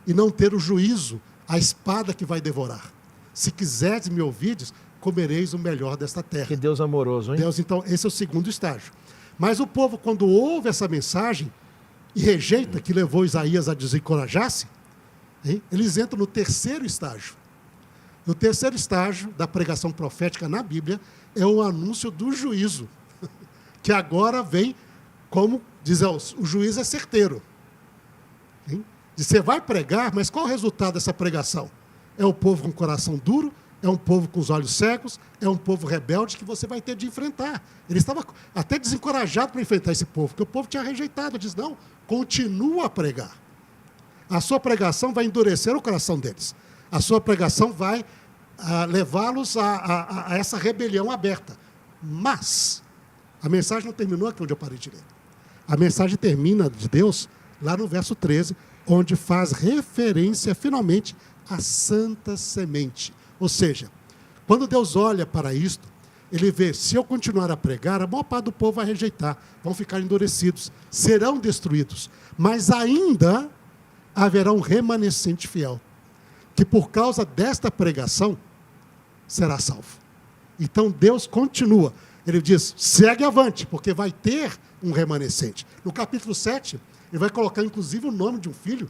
E não ter o juízo, a espada que vai devorar. Se quiseres me ouvides, comereis o melhor desta terra. Que Deus amoroso, hein? Deus, então, esse é o segundo estágio. Mas o povo, quando ouve essa mensagem e rejeita, que levou Isaías a desencorajar-se, eles entram no terceiro estágio. O terceiro estágio da pregação profética na Bíblia é o anúncio do juízo, que agora vem como, diz o juiz é certeiro. Você vai pregar, mas qual o resultado dessa pregação? É o povo com o coração duro, é um povo com os olhos cegos, é um povo rebelde que você vai ter de enfrentar. Ele estava até desencorajado para enfrentar esse povo, porque o povo tinha rejeitado. Diz: não, continua a pregar. A sua pregação vai endurecer o coração deles. A sua pregação vai levá-los a essa rebelião aberta. Mas a mensagem não terminou aqui onde eu parei de ler. A mensagem termina de Deus lá no verso 13, onde faz referência finalmente à santa semente. Ou seja, quando Deus olha para isto, ele vê: se eu continuar a pregar, a maior parte do povo vai rejeitar, vão ficar endurecidos, serão destruídos. Mas ainda haverá um remanescente fiel, que por causa desta pregação será salvo. Então Deus continua. Ele diz: segue avante, porque vai ter um remanescente. No capítulo 7, ele vai colocar inclusive o nome de um filho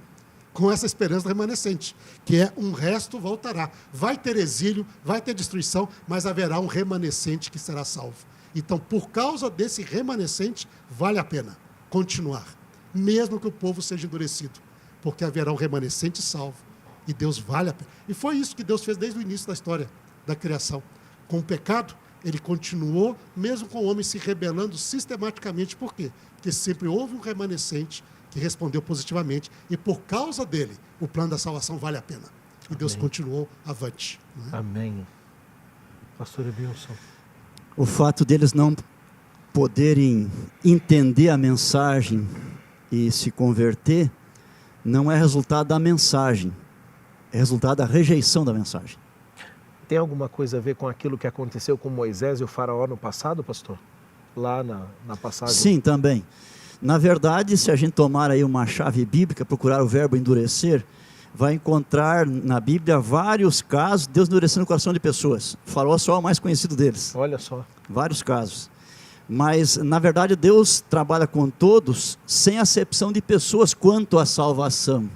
com essa esperança remanescente, que é: um resto voltará. Vai ter exílio, vai ter destruição, mas haverá um remanescente que será salvo. Então, por causa desse remanescente, vale a pena continuar, mesmo que o povo seja endurecido, porque haverá um remanescente salvo. E Deus vale a pena. E foi isso que Deus fez desde o início da história da criação. Com o pecado, ele continuou, mesmo com o homem se rebelando sistematicamente. Por quê? Porque sempre houve um remanescente que respondeu positivamente, e por causa dele, o plano da salvação vale a pena. E Amém. Deus continuou avante. Não é? Amém. Pastor Ebilson. O fato deles não poderem entender a mensagem e se converter, não é resultado da mensagem, é resultado da rejeição da mensagem. Tem alguma coisa a ver com aquilo que aconteceu com Moisés e o faraó no passado, pastor? Lá na passagem? Sim, também. Na verdade, se a gente tomar aí uma chave bíblica, procurar o verbo endurecer, vai encontrar na Bíblia vários casos de Deus endurecendo o coração de pessoas. O faraó só é o mais conhecido deles. Olha só. Vários casos. Mas, na verdade, Deus trabalha com todos sem acepção de pessoas quanto à salvação.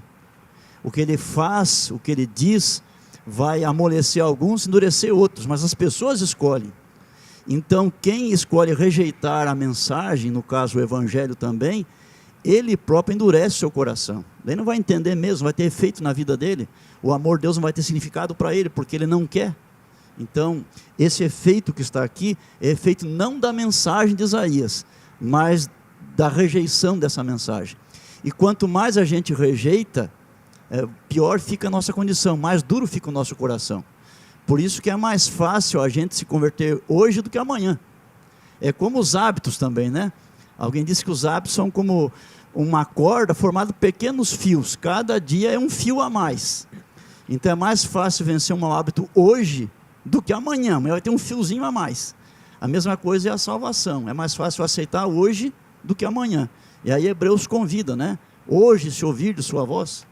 O que Ele faz, o que Ele diz, vai amolecer alguns e endurecer outros, mas as pessoas escolhem. Então, quem escolhe rejeitar a mensagem, no caso o Evangelho também, ele próprio endurece o seu coração. Ele não vai entender mesmo, vai ter efeito na vida dele. O amor de Deus não vai ter significado para ele, porque ele não quer. Então, esse efeito que está aqui é efeito não da mensagem de Isaías, mas da rejeição dessa mensagem. E quanto mais a gente rejeita, pior fica a nossa condição, mais duro fica o nosso coração. Por isso que é mais fácil a gente se converter hoje do que amanhã. É como os hábitos também, né? Alguém disse que os hábitos são como uma corda formada de pequenos fios. Cada dia é um fio a mais. Então é mais fácil vencer um mau hábito hoje do que amanhã. Amanhã vai ter um fiozinho a mais. A mesma coisa é a salvação. É mais fácil aceitar hoje do que amanhã. E aí Hebreus convida, né? Hoje, se ouvir de sua voz.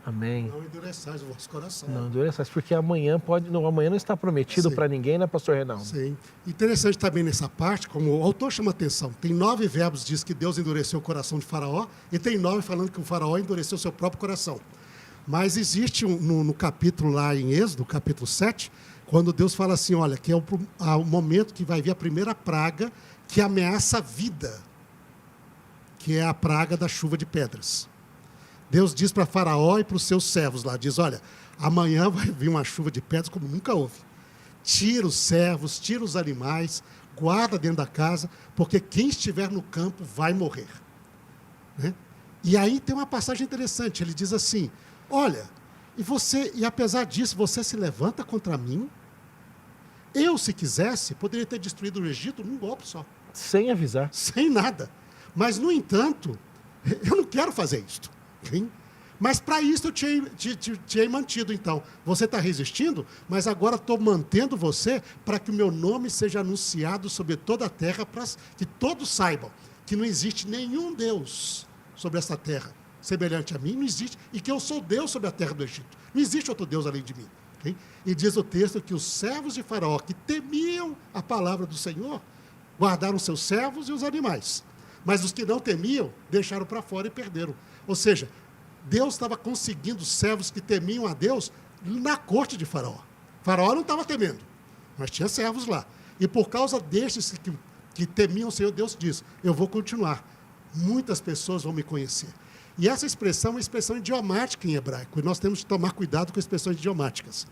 Amém. Não endureçais o vosso coração. Não endureçais, porque amanhã amanhã não está prometido para ninguém, né, pastor Reinaldo? Sim. Interessante também nessa parte, como o autor chama atenção, tem 9 verbos diz que Deus endureceu o coração de Faraó, e tem 9 falando que o Faraó endureceu o seu próprio coração. Mas existe no capítulo lá em Êxodo, capítulo 7, quando Deus fala assim, olha, que é o momento que vai vir a primeira praga que ameaça a vida, que é a praga da chuva de pedras. Deus diz para Faraó e para os seus servos lá, diz, olha, amanhã vai vir uma chuva de pedras como nunca houve. Tira os servos, tira os animais, guarda dentro da casa, porque quem estiver no campo vai morrer. Né? E aí tem uma passagem interessante, ele diz assim, olha, e apesar disso, você se levanta contra mim? Eu, se quisesse, poderia ter destruído o Egito num golpe só. Sem avisar. Sem nada. Mas, no entanto, eu não quero fazer isto. Sim? Mas para isso eu te mantido, então. Você está resistindo, mas agora estou mantendo você para que o meu nome seja anunciado sobre toda a terra, para que todos saibam que não existe nenhum Deus sobre essa terra semelhante a mim, não existe, e que eu sou Deus sobre a terra do Egito. Não existe outro Deus além de mim. Okay? E diz o texto que os servos de Faraó, que temiam a palavra do Senhor, guardaram seus servos e os animais. Mas os que não temiam, deixaram para fora e perderam. Ou seja, Deus estava conseguindo servos que temiam a Deus na corte de Faraó. Faraó não estava temendo, mas tinha servos lá. E por causa destes que temiam o Senhor, Deus diz, eu vou continuar. Muitas pessoas vão me conhecer. E essa expressão é uma expressão idiomática em hebraico. E nós temos que tomar cuidado com expressões idiomáticas.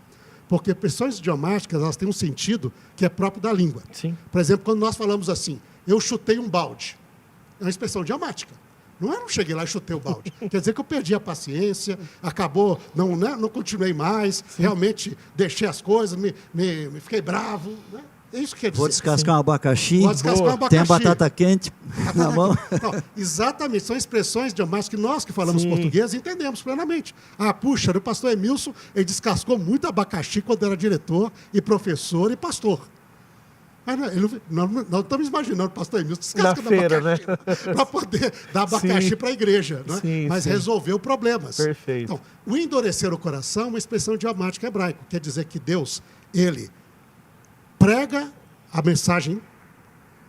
Porque expressões idiomáticas, elas têm um sentido que é próprio da língua. Sim. Por exemplo, quando nós falamos assim, eu chutei um balde. É uma expressão idiomática. Não é, não cheguei lá e chutei o balde. Quer dizer que eu perdi a paciência, acabou, não continuei mais, realmente deixei as coisas, me fiquei bravo. Né? É isso que quer dizer. Vou descascar um abacaxi, Vou descascar um abacaxi. Tem a batata quente na mão. Não, exatamente, são expressões idiomáticas que nós que falamos português entendemos plenamente. Ah, puxa, o pastor Emilson, ele descascou muito abacaxi quando era diretor e professor e pastor. Mas nós estamos imaginando o pastor Emilson descascando abacaxi, né? Para poder dar abacaxi para a igreja. Né? Sim, mas resolveu problemas. Perfeito. Então, o endurecer o coração é uma expressão idiomática hebraica. Quer dizer que Deus, ele prega a mensagem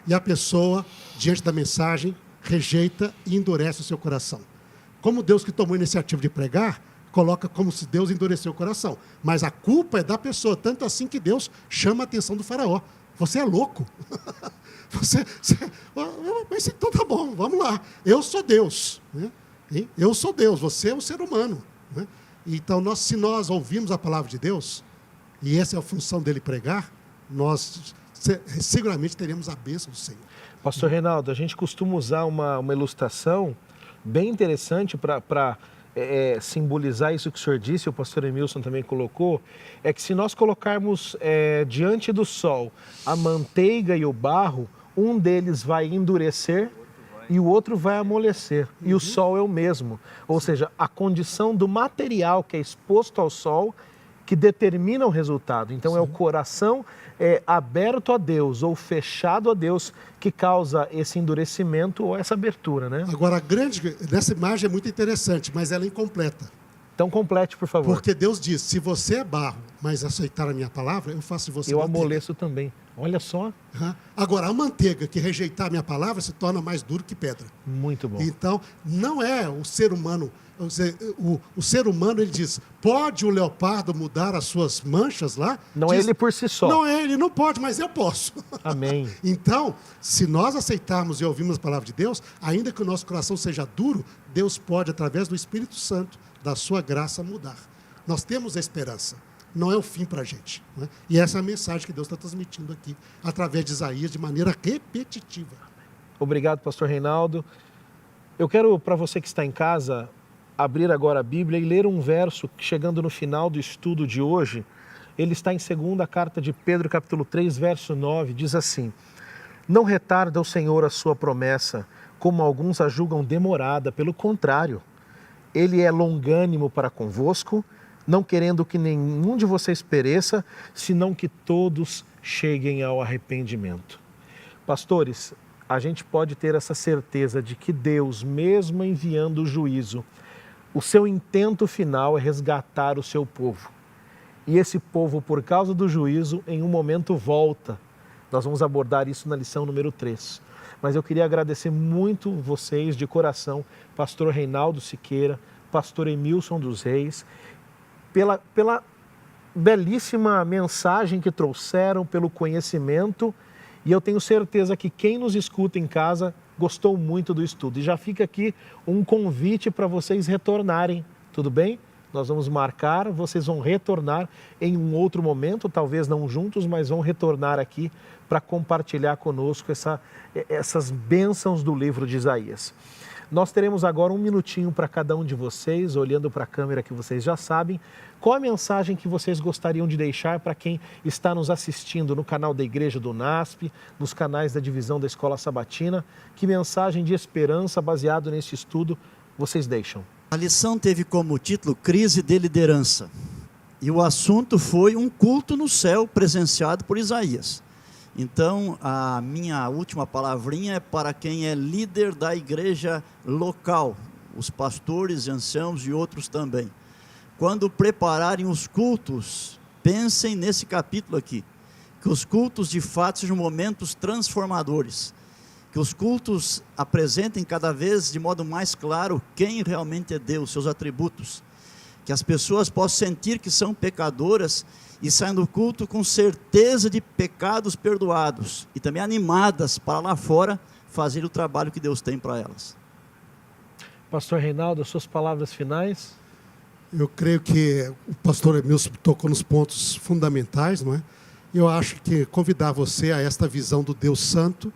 e a pessoa, diante da mensagem, rejeita e endurece o seu coração. Como Deus que tomou a iniciativa de pregar, coloca como se Deus endureceu o coração. Mas a culpa é da pessoa, tanto assim que Deus chama a atenção do faraó. Você é louco. Mas então tá bom, vamos lá. Eu sou Deus. Né? Eu sou Deus, você é um ser humano. Né? Então, se nós ouvimos a palavra de Deus, e essa é a função dele pregar, nós seguramente teremos a bênção do Senhor. Pastor Reinaldo, a gente costuma usar uma ilustração bem interessante para simbolizar isso que o senhor disse, o pastor Emilson também colocou, é que se nós colocarmos diante do sol a manteiga e o barro um deles vai endurecer e o outro vai amolecer. E o sol é o mesmo. Ou seja, a condição do material que é exposto ao sol que determina o resultado. Então é o coração aberto a Deus ou fechado a Deus que causa esse endurecimento ou essa abertura, né? Agora, nessa imagem é muito interessante, mas ela é incompleta. Então complete, por favor. Porque Deus diz, se você é barro, mas aceitar a minha palavra, eu faço de você Eu manteiga. amoleço também. Olha só. Agora, a manteiga que rejeitar a minha palavra se torna mais duro que pedra. Muito bom. Então, não é o ser humano. O ser humano, ele diz, pode o leopardo mudar as suas manchas lá? Não é ele por si só. Não é, ele não pode, mas eu posso. Amém. Então, se nós aceitarmos e ouvirmos a palavra de Deus, ainda que o nosso coração seja duro, Deus pode, através do Espírito Santo, da sua graça, mudar. Nós temos a esperança. Não é o fim para a gente. Né? E essa é a mensagem que Deus está transmitindo aqui, através de Isaías, de maneira repetitiva. Obrigado, pastor Reinaldo. Eu quero, para você que está em casa, abrir agora a Bíblia e ler um verso que, chegando no final do estudo de hoje, ele está em 2ª carta de Pedro, capítulo 3, verso 9, diz assim: não retarda o Senhor a sua promessa, como alguns a julgam demorada, pelo contrário, ele é longânimo para convosco, não querendo que nenhum de vocês pereça, senão que todos cheguem ao arrependimento. Pastores, a gente pode ter essa certeza de que Deus, mesmo enviando o juízo, o seu intento final é resgatar o seu povo. E esse povo, por causa do juízo, em um momento volta. Nós vamos abordar isso na lição número 3. Mas eu queria agradecer muito vocês de coração, pastor Reinaldo Siqueira, pastor Emilson dos Reis, pela belíssima mensagem que trouxeram, pelo conhecimento, e eu tenho certeza que quem nos escuta em casa gostou muito do estudo. E já fica aqui um convite para vocês retornarem, tudo bem? Nós vamos marcar, vocês vão retornar em um outro momento, talvez não juntos, mas vão retornar aqui para compartilhar conosco essas bênçãos do livro de Isaías. Nós teremos agora um minutinho para cada um de vocês, olhando para a câmera que vocês já sabem, qual a mensagem que vocês gostariam de deixar para quem está nos assistindo no canal da Igreja do NASP, nos canais da divisão da Escola Sabatina, que mensagem de esperança baseado nesse estudo vocês deixam? A lição teve como título Crise de Liderança, e o assunto foi um culto no céu presenciado por Isaías. Então, a minha última palavrinha é para quem é líder da igreja local, os pastores, anciãos e outros também. Quando prepararem os cultos, pensem nesse capítulo aqui, que os cultos de fato sejam momentos transformadores, que os cultos apresentem cada vez de modo mais claro quem realmente é Deus, seus atributos, que as pessoas possam sentir que são pecadoras e saiam do culto com certeza de pecados perdoados e também animadas para lá fora fazer o trabalho que Deus tem para elas. Pastor Reinaldo, as suas palavras finais? Eu creio que o pastor Emilson tocou nos pontos fundamentais, não é? Eu acho que convidar você a esta visão do Deus Santo,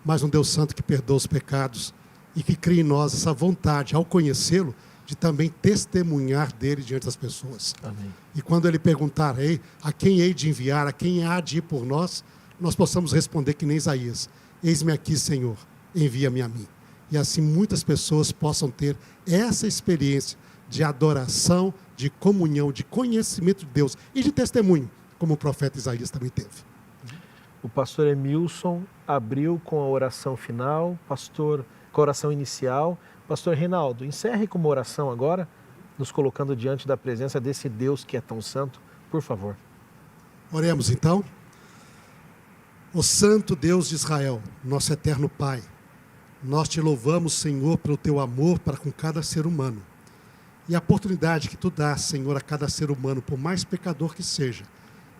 mas um Deus Santo que perdoa os pecados e que cria em nós essa vontade, ao conhecê-lo, de também testemunhar dele diante das pessoas. Amém. E quando ele perguntar, a quem hei de enviar, a quem há de ir por nós, nós possamos responder que nem Isaías: eis-me aqui, Senhor, envia-me a mim. E assim muitas pessoas possam ter essa experiência de adoração, de comunhão, de conhecimento de Deus e de testemunho, como o profeta Isaías também teve. O pastor Emilson abriu com a oração final, com a oração inicial. Pastor Reinaldo, encerre com uma oração agora, nos colocando diante da presença desse Deus que é tão santo, por favor. Oremos então. Ó Santo Deus de Israel, nosso eterno Pai, nós te louvamos, Senhor, pelo teu amor para com cada ser humano. E a oportunidade que tu dás, Senhor, a cada ser humano, por mais pecador que seja,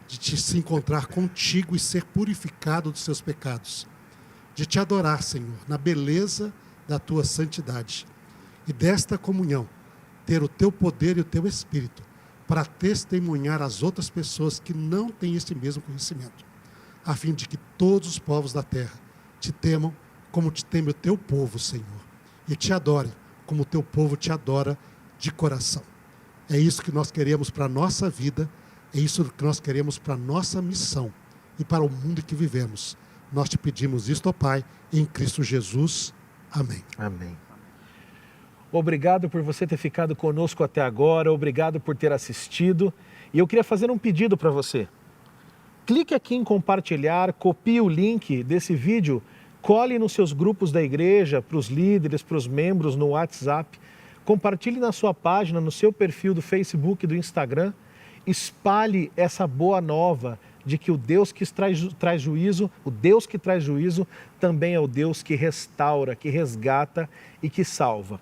de se encontrar contigo e ser purificado dos seus pecados. De te adorar, Senhor, na beleza da tua santidade. E desta comunhão, ter o teu poder e o teu Espírito para testemunhar às outras pessoas que não têm esse mesmo conhecimento, a fim de que todos os povos da terra te temam como te teme o teu povo, Senhor, e te adorem como o teu povo te adora de coração. É isso que nós queremos para a nossa vida, é isso que nós queremos para a nossa missão e para o mundo que vivemos. Nós te pedimos isto, ó Pai, em Cristo Jesus. Amém. Amém. Obrigado por você ter ficado conosco até agora, obrigado por ter assistido. E eu queria fazer um pedido para você. Clique aqui em compartilhar, copie o link desse vídeo, cole nos seus grupos da igreja, para os líderes, para os membros no WhatsApp, compartilhe na sua página, no seu perfil do Facebook e do Instagram, espalhe essa boa nova de que o Deus que traz juízo, o Deus que traz juízo, também é o Deus que restaura, que resgata e que salva.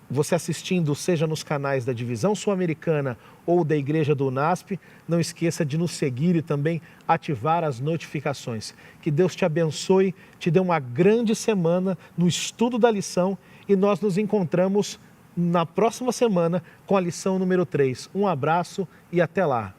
Você assistindo, seja nos canais da Divisão Sul-Americana ou da Igreja do UNASP, não esqueça de nos seguir e também ativar as notificações. Que Deus te abençoe, te dê uma grande semana no estudo da lição e nós nos encontramos na próxima semana com a lição número 3. Um abraço e até lá.